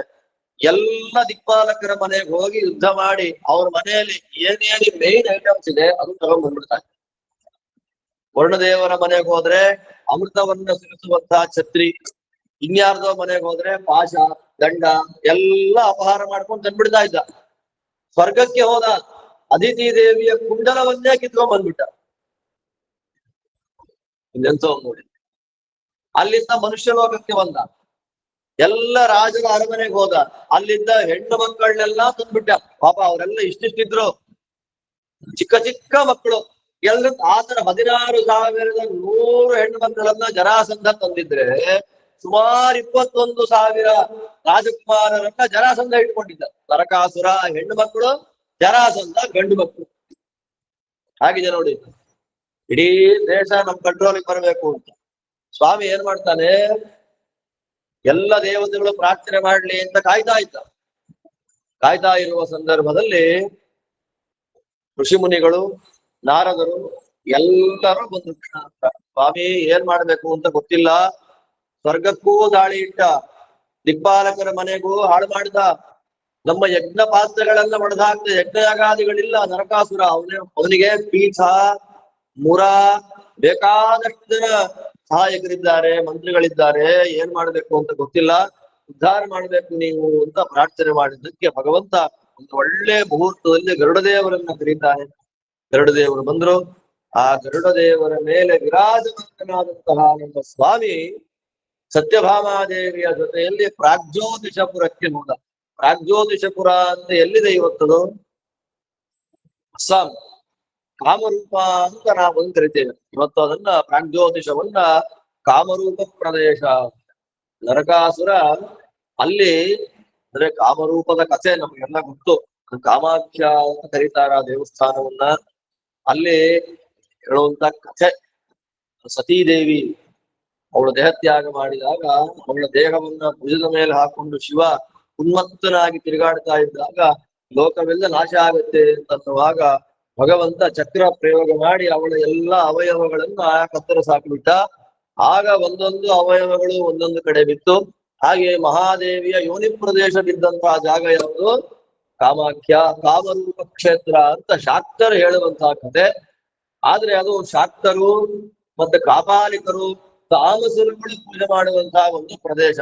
ಎಲ್ಲ ದಿಕ್ಪಾಲಕರ ಮನೆಗೆ ಹೋಗಿ ಯುದ್ಧ ಮಾಡಿ ಅವ್ರ ಮನೆಯಲ್ಲಿ ಏನೇನು ಮೇನ್ ಐಟಮ್ಸ್ ಇದೆ ಅದು ತಗೊಂಡ್ ಬಂದ್ಬಿಡ್ತಾರೆ. ವರ್ಣದೇವರ ಮನೆಗೆ ಹೋದ್ರೆ ಅಮೃತವನ್ನ ಸುರಿಸುವಂತಹ ಛತ್ರಿ, ಇನ್ಯಾರ್ದೋ ಮನೆಗೆ ಹೋದ್ರೆ ಪಾಶ ದಂಡ ಎಲ್ಲ ಅಪಹಾರ ಮಾಡ್ಕೊಂಡು ತಂದ್ಬಿಡ್ತಾ ಇದ್ದ. ಸ್ವರ್ಗಕ್ಕೆ ಹೋದ, ಅದಿತಿ ದೇವಿಯ ಕುಂಡಲವನ್ನೇ ಕಿತ್ಕೊಂಡ್ ಬಂದ್ಬಿಟ್ಟ. ಇನ್ನೆಂತೋ ನೋಡಿ. ಅಲ್ಲಿಂದ ಮನುಷ್ಯ ಲೋಕಕ್ಕೆ ಬಂದ, ಎಲ್ಲ ರಾಜರ ಅರಮನೆಗೆ ಹೋದ, ಅಲ್ಲಿದ್ದ ಹೆಣ್ಣು ಮಕ್ಕಳನ್ನೆಲ್ಲ ತಂದ್ಬಿಟ್ಟ. ಪಾಪ ಅವರೆಲ್ಲ ಇಷ್ಟಿಷ್ಟಿದ್ರು, ಚಿಕ್ಕ ಚಿಕ್ಕ ಮಕ್ಕಳು. ಎಲ್ರು ಆತರ 16,100 ಹೆಣ್ಣು ಮಕ್ಕಳನ್ನ ಜರಾಸಂಧ ತಂದಿದ್ರೆ ಸುಮಾರು 21,000 ರಾಜಕುಮಾರರನ್ನ ಜರಾಸಂಧ ಇಟ್ಕೊಂಡಿದ್ದ. ನರಕಾಸುರ ಹೆಣ್ಣು ಮಕ್ಕಳು, ಜರಾಸಂಧ ಗಂಡು ಮಕ್ಕಳು. ಹಾಗಿದೆ ನೋಡಿ. ಇಡೀ ದೇಶ ನಮ್ ಕಂಟ್ರೋಲಿಗೆ ಬರಬೇಕು ಅಂತ ಸ್ವಾಮಿ ಏನ್ ಮಾಡ್ತಾನೆ, ಎಲ್ಲ ದೇವತೆಗಳು ಪ್ರಾರ್ಥನೆ ಮಾಡ್ಲಿ ಅಂತ ಕಾಯ್ತಾ ಇರುವ ಸಂದರ್ಭದಲ್ಲಿ ಋಷಿ ಮುನಿಗಳು, ನಾರದರು ಎಲ್ಲರೂ ಬಂದು ಸ್ವಾಮಿ ಏನ್ ಮಾಡ್ಬೇಕು ಅಂತ ಗೊತ್ತಿಲ್ಲ, ಸ್ವರ್ಗಕ್ಕೂ ದಾಳಿ ಇಟ್ಟ, ದಿಕ್ಪಾಲಕರ ಮನೆಗೂ ಹಾಳು ಮಾಡಿದ, ನಮ್ಮ ಯಜ್ಞ ಪಾತ್ರಗಳೆಲ್ಲ ಒಡೆದಾಕ್ತ, ಯಜ್ಞಯಾಗಾದಿಗಳಿಲ್ಲ. ನರಕಾಸುರ ಅವನಿಗೆ ಪೀಠ ಮುರ ಬೇಕಾದಷ್ಟು ಜನ ಸಹಾಯಕರಿದ್ದಾರೆ, ಮಂತ್ರಿಗಳಿದ್ದಾರೆ, ಏನ್ ಮಾಡ್ಬೇಕು ಅಂತ ಗೊತ್ತಿಲ್ಲ, ಉದ್ಧಾರ ಮಾಡ್ಬೇಕು ನೀವು ಅಂತ ಪ್ರಾರ್ಥನೆ ಮಾಡಿದ್ದಕ್ಕೆ ಭಗವಂತ ಒಂದು ಒಳ್ಳೆ ಮುಹೂರ್ತದಲ್ಲಿ ಗರುಡ ದೇವರನ್ನ ಕರೀತಾನೆ. ಗರುಡ ದೇವರು ಬಂದ್ರು. ಆ ಗರುಡ ದೇವರ ಮೇಲೆ ವಿರಾಜಮಾನನಾದಂತಹ ನಮ್ಮ ಸ್ವಾಮಿ ಸತ್ಯಭಾಮಾದೇವಿಯ ಜೊತೆಯಲ್ಲಿ ಪ್ರಾಗ್ಜ್ಯೋತಿಷಪುರಕ್ಕೆ ಹೋದ. ಪ್ರಾಗ್ಜ್ಯೋತಿಷಪುರ ಅಂತ ಎಲ್ಲಿದೆ ಇವತ್ತದು? ಅಸ್ಸಾಂ ಕಾಮರೂಪ ಅಂತ ನಾವು ಕರಿತೇವೆ ಇವತ್ತು ಅದನ್ನ. ಪ್ರಾಗ್ಜ್ಯೋತಿಷವನ್ನ ಕಾಮರೂಪ ಪ್ರದೇಶ. ನರಕಾಸುರ ಅಲ್ಲಿ ಅಂದ್ರೆ ಕಾಮರೂಪದ ಕಥೆ ನಮಗೆಲ್ಲ ಗೊತ್ತು. ಕಾಮಾಖ್ಯ ಅಂತ ಕರೀತಾರ ದೇವಸ್ಥಾನವನ್ನ. ಅಲ್ಲಿ ಹೇಳುವಂತ ಕಥೆ, ಸತೀದೇವಿ ಅವಳು ದೇಹತ್ಯಾಗ ಮಾಡಿದಾಗ ಅವಳ ದೇಹವನ್ನ ಭುಜದ ಮೇಲೆ ಹಾಕೊಂಡು ಶಿವ ಉನ್ಮತ್ತನಾಗಿ ತಿರುಗಾಡ್ತಾ ಇದ್ದಾಗ ಲೋಕವೆಲ್ಲ ನಾಶ ಆಗುತ್ತೆ ಅಂತನ್ನುವಾಗ ಭಗವಂತ ಚಕ್ರ ಪ್ರಯೋಗ ಮಾಡಿ ಅವಳ ಎಲ್ಲ ಅವಯವಗಳನ್ನ ಕತ್ತರಿಸಾಕ್ಬಿಟ್ಟ. ಆಗ ಒಂದೊಂದು ಅವಯವಗಳು ಒಂದೊಂದು ಕಡೆ ಬಿತ್ತು. ಹಾಗೆ ಮಹಾದೇವಿಯ ಯೋನಿ ಪ್ರದೇಶ ಬಿದ್ದಂತಹ ಜಾಗ ಯಾವುದು? ಕಾಮಾಖ್ಯ, ಕಾಮರೂಪ ಕ್ಷೇತ್ರ ಅಂತ ಶಾಕ್ತರು ಹೇಳುವಂತಹ ಕಥೆ. ಆದ್ರೆ ಅದು ಶಾಕ್ತರು ಮತ್ತೆ ಕಾಪಾಲಿಕರು, ತಾಮಸರುಗಳು ಪೂಜೆ ಮಾಡುವಂತಹ ಒಂದು ಪ್ರದೇಶ.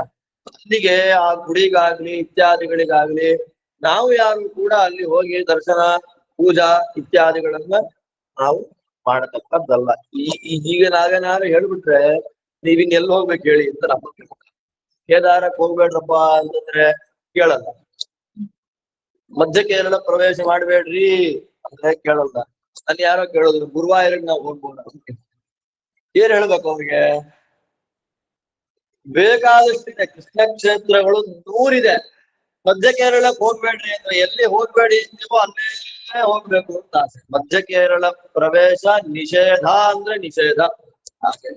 ಅಲ್ಲಿಗೆ ಆ ಗುಡಿಗಾಗ್ಲಿ ಇತ್ಯಾದಿಗಳಿಗಾಗ್ಲಿ ನಾವು ಯಾರು ಕೂಡ ಅಲ್ಲಿ ಹೋಗಿ ದರ್ಶನ ಪೂಜಾ ಇತ್ಯಾದಿಗಳನ್ನ ನಾವು ಮಾಡತಕ್ಕದ್ದಲ್ಲ. ಹೀಗೆ ನಾವೇನಾರು ಹೇಳ್ಬಿಟ್ರೆ ನೀವಿನ್ ಎಲ್ಲಿ ಹೋಗ್ಬೇಕು ಹೇಳಿ ಅಂತ ನಮ್ಮ ಕೇದಾರಕ್ಕೆ ಹೋಗ್ಬೇಡ್ರಪ್ಪ ಅಂತಂದ್ರೆ ಕೇಳಲ್ಲ. ಮಧ್ಯ ಕೇರಳ ಪ್ರವೇಶ ಮಾಡ್ಬೇಡ್ರಿ ಅಂದ್ರೆ ಕೇಳಲ್ಲ. ಅಲ್ಲಿ ಯಾರೋ ಕೇಳೋದು ಗುರುವಾಯೂರಿಗೆ ನಾವು ಹೋಗ್ಬೋದ? ಏನ್ ಹೇಳ್ಬೇಕು ಅವ್ರಿಗೆ? ಬೇಕಾದಷ್ಟಿದೆ, ಕೃಷ್ಣ ಕ್ಷೇತ್ರಗಳು 100 ಇದೆ. ಮಧ್ಯ ಕೇರಳಕ್ಕೆ ಹೋಗ್ಬೇಡ್ರಿ ಅಂದ್ರೆ ಎಲ್ಲಿ ಹೋಗ್ಬೇಡಿ ನೀವು ಅಲ್ಲೇ ಹೋಗ್ಬೇಕು ಅಂತ ಆಸೆ. ಮಧ್ಯ ಕೇರಳ ಪ್ರವೇಶ ನಿಷೇಧ ಅಂದ್ರೆ ನಿಷೇಧ. ಹಾಗೆ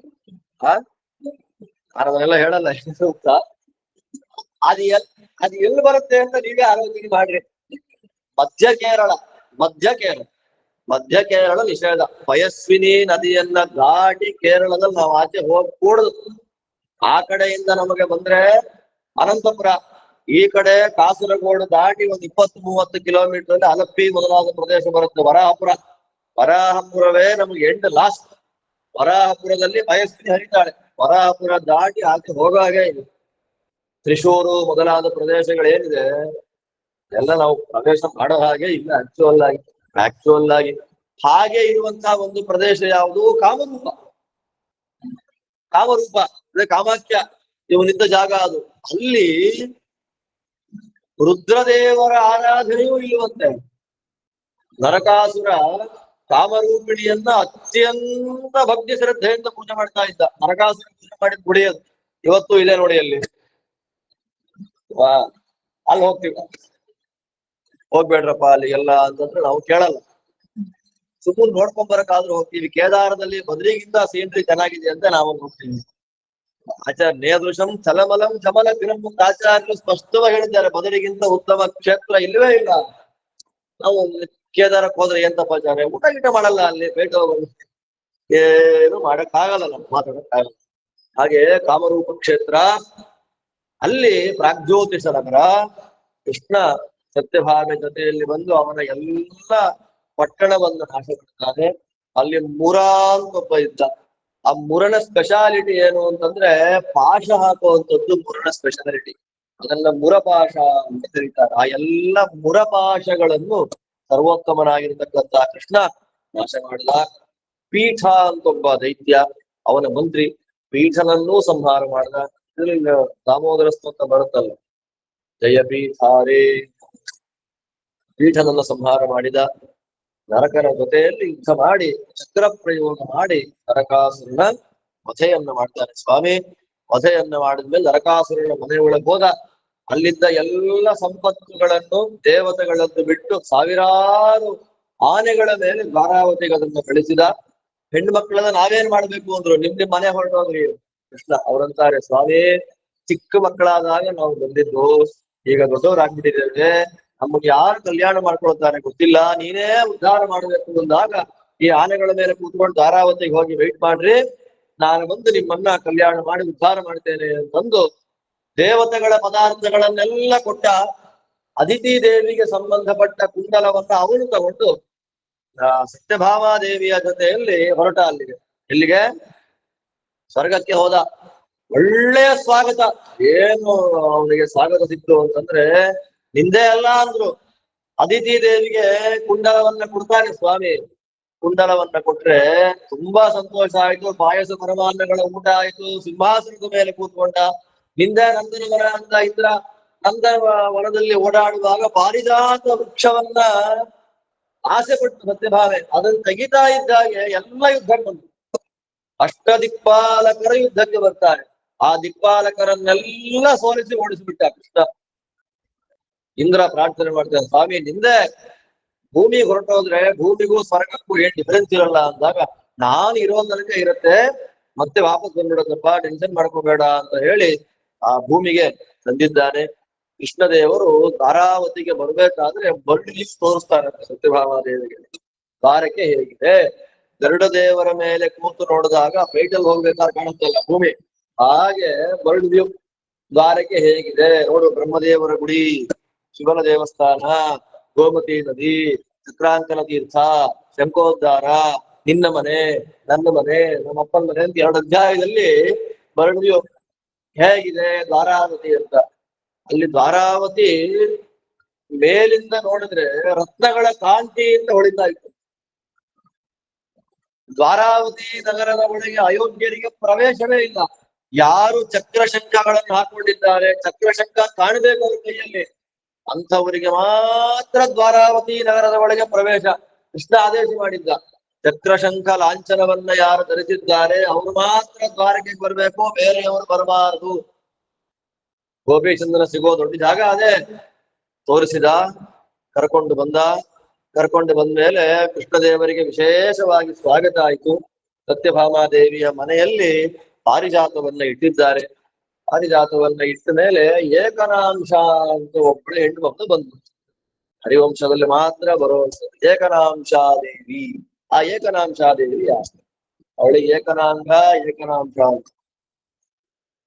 ಅದನ್ನೆಲ್ಲ ಹೇಳಲ್ಲ ಸೂಕ್ತ. ಅದು ಎಲ್ಲಿ ಬರುತ್ತೆ ಅಂತ ನೀವೇ ಆಲೋಚನೆ ಮಾಡ್ರಿ. ಮಧ್ಯ ಕೇರಳ ನಿಷೇಧ. ಪಯಸ್ವಿನಿ ನದಿಯನ್ನ ದಾಟಿ ಕೇರಳದಲ್ಲಿ ನಾವು ಆಚೆ ಹೋಗ್ಕೂಡದು. ಆ ಕಡೆಯಿಂದ ನಮಗೆ ಬಂದ್ರೆ ಅನಂತಪುರ, ಈ ಕಡೆ ಕಾಸರಗೋಡು ದಾಟಿ ಒಂದು 20-30 ಕಿಲೋಮೀಟರ್ ಅಲ್ಲಿ ಅಲಪ್ಪಿ ಮೊದಲಾದ ಪ್ರದೇಶ ಬರುತ್ತೆ. ವರಾಹಪುರವೇ ನಮ್ಗೆ ಎಂಡ್ ಲಾಸ್ಟ್. ವರಾಹಪುರದಲ್ಲಿ ಪಯಸ್ವಿನಿ ಹರಿತಾಳೆ. ವರಾಹಪುರ ದಾಟಿ ಆಚೆ ಹೋಗಾಗೆ ಇದೆ. ತ್ರಿಶೂರು ಮೊದಲಾದ ಪ್ರದೇಶಗಳೇನಿದೆ ಎಲ್ಲ ನಾವು ಪ್ರವೇಶ ಮಾಡೋ ಹಾಗೆ ಇಲ್ಲ. ಆಕ್ಚುಯಲ್ ಆಗಿ ಹಾಗೆ ಇರುವಂತಹ ಒಂದು ಪ್ರದೇಶ ಯಾವುದು? ಕಾಮರೂಪ ಅಂದ್ರೆ ಕಾಮಾಖ್ಯ ಇವನಿದ್ದ ಜಾಗ ಅದು. ಅಲ್ಲಿ ರುದ್ರದೇವರ ಆರಾಧನೆಯೂ ಇಲ್ಲವಂತೆ. ನರಕಾಸುರ ಕಾಮರೂಪಿಣಿಯನ್ನ ಅತ್ಯಂತ ಭಕ್ತಿ ಶ್ರದ್ಧೆಯಿಂದ ಪೂಜೆ ಮಾಡ್ತಾ ಇದ್ದ. ನರಕಾಸುರ ಪೂಜೆ ಮಾಡಿದ ಗುಡಿ ಅದು ಇವತ್ತು ಇದೆ ನೋಡಿ ಅಲ್ಲಿ. ಅಲ್ಲಿ ಹೋಗ್ಬೇಡ್ರಪ್ಪ ಅಲ್ಲಿಗೆಲ್ಲ ಅಂತಂದ್ರೆ ನಾವು ಕೇಳಲ್ಲ. ಸುಮ್ಮನೆ ನೋಡ್ಕೊಂಡ್ ಬರಕಾದ್ರೂ ಹೋಗ್ತೀವಿ. ಕೇದಾರದಲ್ಲಿ ಬದ್ರಿಗಿಂತ ಸೀನ್ರಿ ಚೆನ್ನಾಗಿದೆ ಅಂತ ನಾವು ಹೋಗ್ತೀವಿ. ಆಚಾರ್ಯ ನೇದೃಶಂ ಚಲಮಲಂ ಚಮಲ ಗಿರಂ ಅಂತ ಆಚಾರ್ಯರು ಸ್ಪಷ್ಟವಾಗಿ ಹೇಳಿದ್ದಾರೆ. ಬದರಿಗಿಂತ ಉತ್ತಮ ಕ್ಷೇತ್ರ ಇಲ್ಲವೇ ಇಲ್ಲ. ನಾವು ಕೇದಾರಕ್ಕೆ ಹೋದ್ರೆ ಏನ್ ತಪ್ಪಾಚಾರ್ಯ? ಊಟ ಗೀಟ ಮಾಡಲ್ಲ ಅಲ್ಲಿ, ಬೇಟ ಏನು ಮಾಡಕ್ಕಾಗಲ್ಲ, ನಮ್ಗೆ ಮಾತಾಡಕ್ಕಾಗಲ್ಲ. ಹಾಗೆ ಕಾಮರೂಪ ಕ್ಷೇತ್ರ ಅಲ್ಲಿ ಪ್ರಾಗ್ಜ್ಯೋತಿಷ ನಗರ. ಕೃಷ್ಣ ಸತ್ಯಭಾಮ ಜೊತೆಯಲ್ಲಿ ಬಂದು ಅವನ ಎಲ್ಲ ಪಟ್ಟಣವನ್ನು ನಾಶ ಮಾಡ್ತಾನೆ. ಅಲ್ಲಿ ಮುರ ಅಂತ ಒಬ್ಬ ಇದ್ದ. ಆ ಮುರನ ಸ್ಪೆಷಾಲಿಟಿ ಏನು ಅಂತಂದ್ರೆ ಪಾಶ ಹಾಕುವಂಥದ್ದು ಮುರನ ಸ್ಪೆಷಾಲಿಟಿ. ಅದನ್ನ ಮುರಪಾಶ ಅಂತ ಕರೀತಾರೆ. ಆ ಎಲ್ಲ ಮುರಪಾಶಗಳನ್ನು ಸರ್ವೋತ್ತಮನಾಗಿರ್ತಕ್ಕಂಥ ಕೃಷ್ಣ ನಾಶ ಮಾಡಿದ. ಪೀಠ ಅಂತ ಒಬ್ಬ ದೈತ್ಯ, ಅವನ ಮಂತ್ರಿ ಪೀಠನನ್ನೂ ಸಂಹಾರ ಮಾಡಿದ. ಇದ್ರಲ್ಲಿ ದಾಮೋದರ ಸ್ತೋತ್ರ ಬರುತ್ತಲ್ಲ, ಜಯ ಪೀಠಾರೇ, ಪೀಠನನ್ನ ಸಂಹಾರ ಮಾಡಿದ. ನರಕನ ಜೊತೆಯಲ್ಲಿ ಯುದ್ಧ ಮಾಡಿ ಚಕ್ರ ಪ್ರಯೋಗ ಮಾಡಿ ನರಕಾಸುರನ ವಧೆಯನ್ನ ಮಾಡ್ತಾನೆ ಸ್ವಾಮಿ. ವಧೆಯನ್ನ ಮಾಡಿದ್ಮೇಲೆ ನರಕಾಸುರನ ಮನೆಯೊಳಗೆ ಹೋದ. ಅಲ್ಲಿದ್ದ ಎಲ್ಲ ಸಂಪತ್ತುಗಳನ್ನು ದೇವತೆಗಳನ್ನು ಬಿಟ್ಟು ಸಾವಿರಾರು ಆನೆಗಳ ಮೇಲೆ ದ್ವಾರಾವತಿಗೆ ಅದನ್ನ ಕಳಿಸಿದ. ಹೆಣ್ಣು ಮಕ್ಕಳನ್ನ ನಾವೇನ್ ಮಾಡ್ಬೇಕು ಅಂದ್ರು, ನಿಮ್ ಮನೆ ಹೊರಟೋದ್ರಿ ಕೃಷ್ಣ. ಅವ್ರಂತಾರೆ, ಸ್ವಾಮಿ ಚಿಕ್ಕ ಮಕ್ಕಳಾದಾಗ ನಾವು ಬಂದಿದ್ದು, ಈಗ ದೊಡ್ಡವರಾಗ್ಬಿಟ್ಟಿದ್ದೇವೆ, ನಮಗೆ ಯಾರು ಕಲ್ಯಾಣ ಮಾಡ್ಕೊಳ್ತಾರೆ ಗೊತ್ತಿಲ್ಲ, ನೀನೇ ಉದ್ಧಾರ ಮಾಡ್ಬೇಕು ಅಂದಾಗ ಈ ಆನೆಗಳ ಮೇಲೆ ಕೂತ್ಕೊಂಡು ಧಾರಾವತಿಗೆ ಹೋಗಿ ವೆಯ್ಟ್ ಮಾಡ್ರಿ, ನಾನು ಬಂದು ನಿಮ್ಮನ್ನ ಕಲ್ಯಾಣ ಮಾಡಿ ಉದ್ಧಾರ ಮಾಡ್ತೇನೆ ಅಂತಂದು ದೇವತೆಗಳ ಪದಾರ್ಥಗಳನ್ನೆಲ್ಲ ಕೊಟ್ಟ. ಅದಿತಿ ದೇವಿಗೆ ಸಂಬಂಧಪಟ್ಟ ಕುಂಡಲವನ್ನ ಅವನು ತಗೊಂಡು ಸತ್ಯಭಾಮಾದೇವಿಯ ಜೊತೆಯಲ್ಲಿ ಹೊರಟ. ಅಲ್ಲಿಗೆ ಎಲ್ಲಿಗೆ? ಸ್ವರ್ಗಕ್ಕೆ ಹೋದ. ಒಳ್ಳೆಯ ಸ್ವಾಗತ. ಏನು ಅವನಿಗೆ ಸ್ವಾಗತ ಸಿಕ್ತು ಅಂತಂದ್ರೆ, ನಿಂದೇ ಅಲ್ಲ ಅಂದ್ರು. ಅದಿತಿ ದೇವಿಗೆ ಕುಂಡಲವನ್ನ ಕೊಡ್ತಾನೆ ಸ್ವಾಮಿ. ಕುಂಡಲವನ್ನ ಕೊಟ್ರೆ ತುಂಬಾ ಸಂತೋಷ ಆಯ್ತು. ಪಾಯಸ ಪರಮಾನ್ನಗಳ ಊಟ ಆಯ್ತು. ಸಿಂಹಾಸನದ ಮೇಲೆ ಕೂತ್ಕೊಂಡ. ನಿಂದೆ ನಂದನ ವನ ಅಂತ ಇದ್ರ, ನಂದನ ವನದಲ್ಲಿ ಓಡಾಡುವಾಗ ಪಾರಿಜಾತ ವೃಕ್ಷವನ್ನ ಆಸೆ ಪಟ್ಟು ಸತ್ಯಭಾವೆ ಅದನ್ನು ತೆಗಿತಾ ಇದ್ದಾಗೆ ಎಲ್ಲ ಯುದ್ಧಕ್ಕೆ ಬಂತು. ಅಷ್ಟದಿಕ್ಪಾಲಕರ ಯುದ್ಧಕ್ಕೆ ಬರ್ತಾರೆ. ಆ ದಿಕ್ಪಾಲಕರನ್ನೆಲ್ಲ ಸೋಲಿಸಿ ಓಡಿಸಿಬಿಟ್ಟ ಕೃಷ್ಣ. ಇಂದ್ರ ಪ್ರಾರ್ಥನೆ ಮಾಡ್ತಾನೆ, ಸ್ವಾಮಿ ನಿಂದೆ ಭೂಮಿಗೆ ಹೊರಟೋದ್ರೆ ಭೂಮಿಗೂ ಸ್ವರ್ಗಕ್ಕೂ ಏನ್ ಡಿಫರೆನ್ಸ್ ಇರಲ್ಲ ಅಂದಾಗ, ನಾನು ಇರೋ ತನಕ ಇರುತ್ತೆ, ಮತ್ತೆ ವಾಪಸ್ ಬಂದ್ಬಿಡತ್ತಪ್ಪ, ಟೆನ್ಷನ್ ಮಾಡ್ಕೋಬೇಡ ಅಂತ ಹೇಳಿ ಆ ಭೂಮಿಗೆ ತಂದಿದ್ದಾನೆ. ಕೃಷ್ಣದೇವರು ಧಾರಾವತಿಗೆ ಬರ್ಬೇಕಾದ್ರೆ ಬಳ್ಳಿ ತೋರಿಸ್ತಾರೆ ಸತ್ಯಭಾಮಾದೇವಿಗೆ. ದ್ವಾರಕ್ಕೆ ಹೇಗಿದೆ, ಗರುಡ ದೇವರ ಮೇಲೆ ಕೂತು ನೋಡಿದಾಗ ಪೈಟಲ್ ಹೋಗ್ಬೇಕಾದ್ರೆ ಕಾಣುತ್ತಲ್ಲ ಭೂಮಿ, ಹಾಗೆ ಬಳ್ಳಿ ದ್ವಾರಕ್ಕೆ ಹೇಗಿದೆ ನೋಡು. ಬ್ರಹ್ಮದೇವರ ಗುಡಿ, ಶಿವನ ದೇವಸ್ಥಾನ, ಗೋಮತಿ ನದಿ, ಚಕ್ರಾಂಕನ ತೀರ್ಥ, ಶಂಕೋದ್ಧಾರ, ನಿನ್ನ ಮನೆ, ನನ್ನ ಮನೆ, ನಮ್ಮಪ್ಪನ ಮನೆ ಅಂತ 2 ಅಧ್ಯಾಯದಲ್ಲಿ ಬರಡಿಯು ಹೇಗಿದೆ ದ್ವಾರಾವತಿ ಅಂತ. ಅಲ್ಲಿ ದ್ವಾರಾವತಿ ಮೇಲಿಂದ ನೋಡಿದ್ರೆ ರತ್ನಗಳ ಕಾಂತಿಯಿಂದ ಹೊಳಿತಾ ಇತ್ತು. ದ್ವಾರಾವತಿ ನಗರದ ಒಳಗೆ ಅಯೋಗ್ಯರಿಗೆ ಪ್ರವೇಶವೇ ಇಲ್ಲ. ಯಾರು ಚಕ್ರಶಂಖಗಳನ್ನು ಹಾಕೊಂಡಿದ್ದಾರೆ, ಚಕ್ರಶಂಖ ಕಾಣಬೇಕು ಅವ್ರ ಕೈಯಲ್ಲಿ, ಅಂಥವರಿಗೆ ಮಾತ್ರ ದ್ವಾರಾವತಿ ನಗರದ ಒಳಗೆ ಪ್ರವೇಶ. ಕೃಷ್ಣ ಆದೇಶ ಮಾಡಿದ್ದ, ಚಕ್ರಶಂಖ ಲಾಂಛನವನ್ನ ಯಾರು ಧರಿಸಿದ್ದಾರೆ ಅವರು ಮಾತ್ರ ದ್ವಾರಕ್ಕೆ ಬರ್ಬೇಕು, ಬೇರೆಯವರು ಬರಬಾರದು. ಗೋಪಿಚಂದ್ರನ ಸಿಗೋ ದೊಡ್ಡ ಜಾಗ ಅದೇ. ತೋರಿಸಿದ, ಕರ್ಕೊಂಡು ಬಂದ್ಮೇಲೆ ಕೃಷ್ಣದೇವರಿಗೆ ವಿಶೇಷವಾಗಿ ಸ್ವಾಗತ ಆಯಿತು. ಸತ್ಯಭಾಮಾದೇವಿಯ ಮನೆಯಲ್ಲಿ ಪಾರಿಜಾತವನ್ನ ಇಟ್ಟಿದ್ದಾರೆ. ಪಾರಿಜಾತವನ್ನ ಇಟ್ಟ ಮೇಲೆ ಏಕನಾಂಶ ಅಂತ ಒಬ್ಬಳೆ ಹೆಣ್ಣು ಮಕ್ಕಳು ಬಂದು, ಹರಿವಂಶದಲ್ಲಿ ಮಾತ್ರ ಬರುವಂಥದ್ದು ಏಕನಾಂಶಾದೇವಿ. ಆ ಏಕನಾಂಶಾದೇವಿ ಯಾರು? ಅವಳಿಗೆ ಏಕನಾಂಗ ಏಕನಾಂಶ ಅಂತ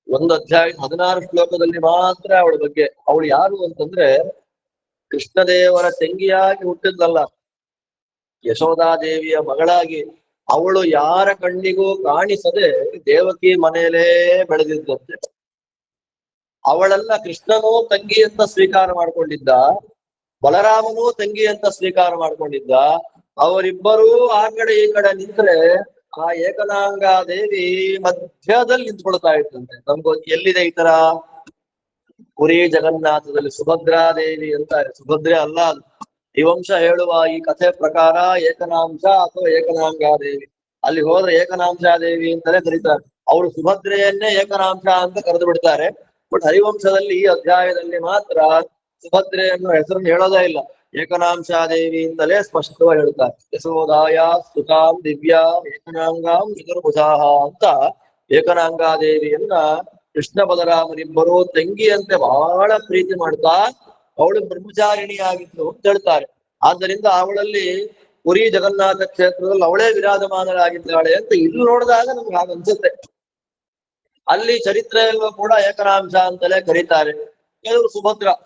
1 ಅಧ್ಯಾಯ 16 ಶ್ಲೋಕದಲ್ಲಿ ಮಾತ್ರ ಅವಳ ಬಗ್ಗೆ. ಅವಳು ಯಾರು ಅಂತಂದ್ರೆ, ಕೃಷ್ಣದೇವರ ತಂಗಿಯಾಗಿ ಹುಟ್ಟಿದ್ಲಲ್ಲ, ಯಶೋಧಾದೇವಿಯ ಮಗಳಾಗಿ ಅವಳು ಯಾರ ಕಣ್ಣಿಗೂ ಕಾಣಿಸದೆ ದೇವಕಿ ಮನೆಯಲ್ಲೇ ಬೆಳೆದಿದ್ದಂತೆ. ಅವಳೆಲ್ಲ ಕೃಷ್ಣನೂ ತಂಗಿ ಅಂತ ಸ್ವೀಕಾರ ಮಾಡ್ಕೊಂಡಿದ್ದ, ಬಲರಾಮನೂ ತಂಗಿ ಅಂತ ಸ್ವೀಕಾರ ಮಾಡ್ಕೊಂಡಿದ್ದ. ಅವರಿಬ್ಬರೂ ಆ ಕಡೆ ಈ ಕಡೆ ನಿಂತ್ರೆ ಆ ಏಕನಾಂಗಾದೇವಿ ಮಧ್ಯದಲ್ಲಿ ನಿಂತ್ಕೊಳ್ತಾ ಇತ್ತಂತೆ. ನಮ್ಗೆ ಎಲ್ಲಿದೆ ಈ ತರ? ಪುರಿ ಜಗನ್ನಾಥದಲ್ಲಿ ಸುಭದ್ರಾದೇವಿ ಅಂತಾರೆ. ಸುಭದ್ರೆ ಅಲ್ಲ ಅದು. ಈ ವಂಶ ಹೇಳುವ ಈ ಕಥೆ ಪ್ರಕಾರ ಏಕನಾಂಶ ಅಥವಾ ಏಕನಾಂಗಾದೇವಿ. ಅಲ್ಲಿ ಹೋದ್ರೆ ಏಕನಾಂಶಾದೇವಿ ಅಂತಾನೆ ಕರೀತಾರೆ. ಅವರು ಸುಭದ್ರೆಯನ್ನೇ ಏಕನಾಂಶ ಅಂತ ಕರೆದು ಬಿಡ್ತಾರೆ. ಬಟ್ ಹರಿವಂಶದಲ್ಲಿ ಈ ಅಧ್ಯಾಯದಲ್ಲಿ ಮಾತ್ರ ಸುಭದ್ರೆ ಅನ್ನೋ ಹೆಸರನ್ನು ಹೇಳೋದೇ ಇಲ್ಲ, ಏಕನಾಂಶಾದೇವಿ ಅಂತಲೇ ಸ್ಪಷ್ಟವಾಗಿ ಹೇಳ್ತಾರೆ. ಯಶೋದಾಯ ಸುತಾಂ ದಿವ್ಯಾ ಏಕನಾಂಗಾಂ ಚತುರ್ಭುಜಾಹ ಅಂತ ಏಕನಾಂಗಾದೇವಿಯನ್ನ ಕೃಷ್ಣ ಬಲರಾಮರಿಬ್ಬರು ತಂಗಿಯಂತೆ ಬಹಳ ಪ್ರೀತಿ ಮಾಡ್ತಾ ಅವಳು ಬ್ರಹ್ಮಚಾರಿಣಿ ಆಗಿತ್ತು ಅಂತ ಹೇಳ್ತಾರೆ. ಆದ್ದರಿಂದ ಅವಳಲ್ಲಿ ಪುರಿ ಜಗನ್ನಾಥ ಕ್ಷೇತ್ರದಲ್ಲಿ ಅವಳೇ ವಿರಾಜಮಾನರಾಗಿದ್ದಾಳೆ ಅಂತ ಇಲ್ಲಿ ನೋಡಿದಾಗ ನಮ್ಗೆ ಹಾಗನ್ಸುತ್ತೆ. ಅಲ್ಲಿ ಚರಿತ್ರೆಯಲ್ಲೂ ಕೂಡ ಏಕನಾಂಶ ಅಂತಲೇ ಕರೀತಾರೆ. ಕೆಲವರು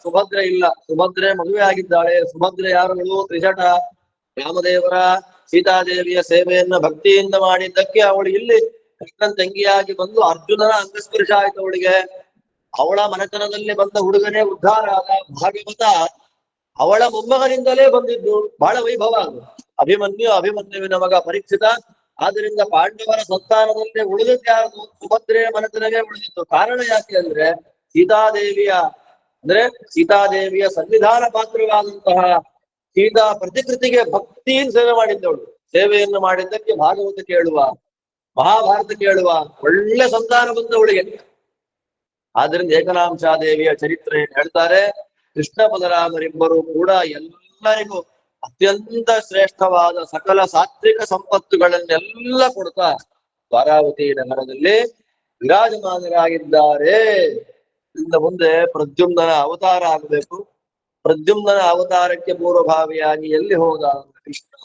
ಸುಭದ್ರೆ ಇಲ್ಲ, ಸುಭದ್ರೆ ಮದುವೆ ಆಗಿದ್ದಾಳೆ. ಸುಭದ್ರೆ ಯಾರು? ತ್ರಿಜಟ ರಾಮದೇವರ ಸೀತಾದೇವಿಯ ಸೇವೆಯನ್ನ ಭಕ್ತಿಯಿಂದ ಮಾಡಿದ್ದಕ್ಕೆ ಅವಳು ಇಲ್ಲಿ ಕೃಷ್ಣನ್ ತಂಗಿಯಾಗಿ ಬಂದು ಅರ್ಜುನನ ಅಂಗಸ್ಪರ್ಶ ಆಯ್ತು ಅವಳಿಗೆ. ಅವಳ ಮನೆತನದಲ್ಲಿ ಬಂದ ಹುಡುಗನೇ ಉದ್ಧಾರ ಆದ. ಭಾಗವತ ಅವಳ ಮೊಮ್ಮಗನಿಂದಲೇ ಬಂದಿದ್ದು. ಬಹಳ ವೈಭವ ಅದು. ಅಭಿಮನ್ಯುವಿನ ಮಗ ಪರೀಕ್ಷಿತ. ಆದ್ರಿಂದ ಪಾಂಡವರ ಸಂತಾನದಲ್ಲೇ ಉಳಿದದ್ದು ಯಾರು? ಸುಭದ್ರೆಯ ಮನೆತನವೇ ಉಳಿದಿತ್ತು. ಕಾರಣ ಯಾಕೆ ಅಂದ್ರೆ ಸೀತಾದೇವಿಯ ಸನ್ನಿಧಾನ ಪಾತ್ರವಾದಂತಹ ಸೀತಾ ಪ್ರತಿಕೃತಿಗೆ ಭಕ್ತಿಯಿಂದ ಸೇವೆ ಮಾಡಿದ್ದವಳು. ಸೇವೆಯನ್ನು ಮಾಡಿದ್ದಕ್ಕೆ ಭಾಗವತ ಕೇಳುವ, ಮಹಾಭಾರತ ಕೇಳುವ ಒಳ್ಳೆ ಸಂತಾನ ಬಂದವಳಿಗೆ. ಆದ್ರಿಂದ ಏಕನಾಂಶಾದೇವಿಯ ಚರಿತ್ರೆ ಹೇಳ್ತಾರೆ. ಕೃಷ್ಣ ಬಲರಾಮರಿಬ್ಬರು ಕೂಡ ಎಲ್ಲರಿಗೂ ಅತ್ಯಂತ ಶ್ರೇಷ್ಠವಾದ ಸಕಲ ಸಾತ್ವಿಕ ಸಂಪತ್ತುಗಳನ್ನೆಲ್ಲ ಕೊಡ್ತಾ ದ್ವಾರಾವತಿ ನಗರದಲ್ಲಿ ವಿರಾಜಮಾನರಾಗಿದ್ದಾರೆ. ಇಂದ ಮುಂದೆ ಪ್ರದ್ಯುಮ್ನನ ಅವತಾರ ಆಗಬೇಕು. ಪ್ರದ್ಯುಮ್ನನ ಅವತಾರಕ್ಕೆ ಪೂರ್ವಭಾವಿಯಾಗಿ ಎಲ್ಲಿ ಹೋದ? ಕೃಷ್ಣ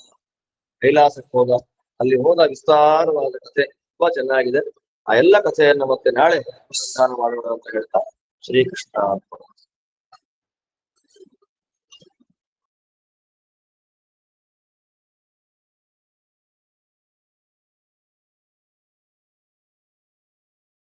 ಕೈಲಾಸಕ್ಕೆ ಹೋದ. ಅಲ್ಲಿ ಹೋದ ವಿಸ್ತಾರವಾದ ಕಥೆ ತುಂಬಾ ಚೆನ್ನಾಗಿದೆ. ಆ ಎಲ್ಲ ಕಥೆಯನ್ನು ಮತ್ತೆ ನಾಳೆ ಅನುಷ್ಠಾನ ಮಾಡೋಣ ಅಂತ ಹೇಳ್ತಾ ಶ್ರೀಕೃಷ್ಣ.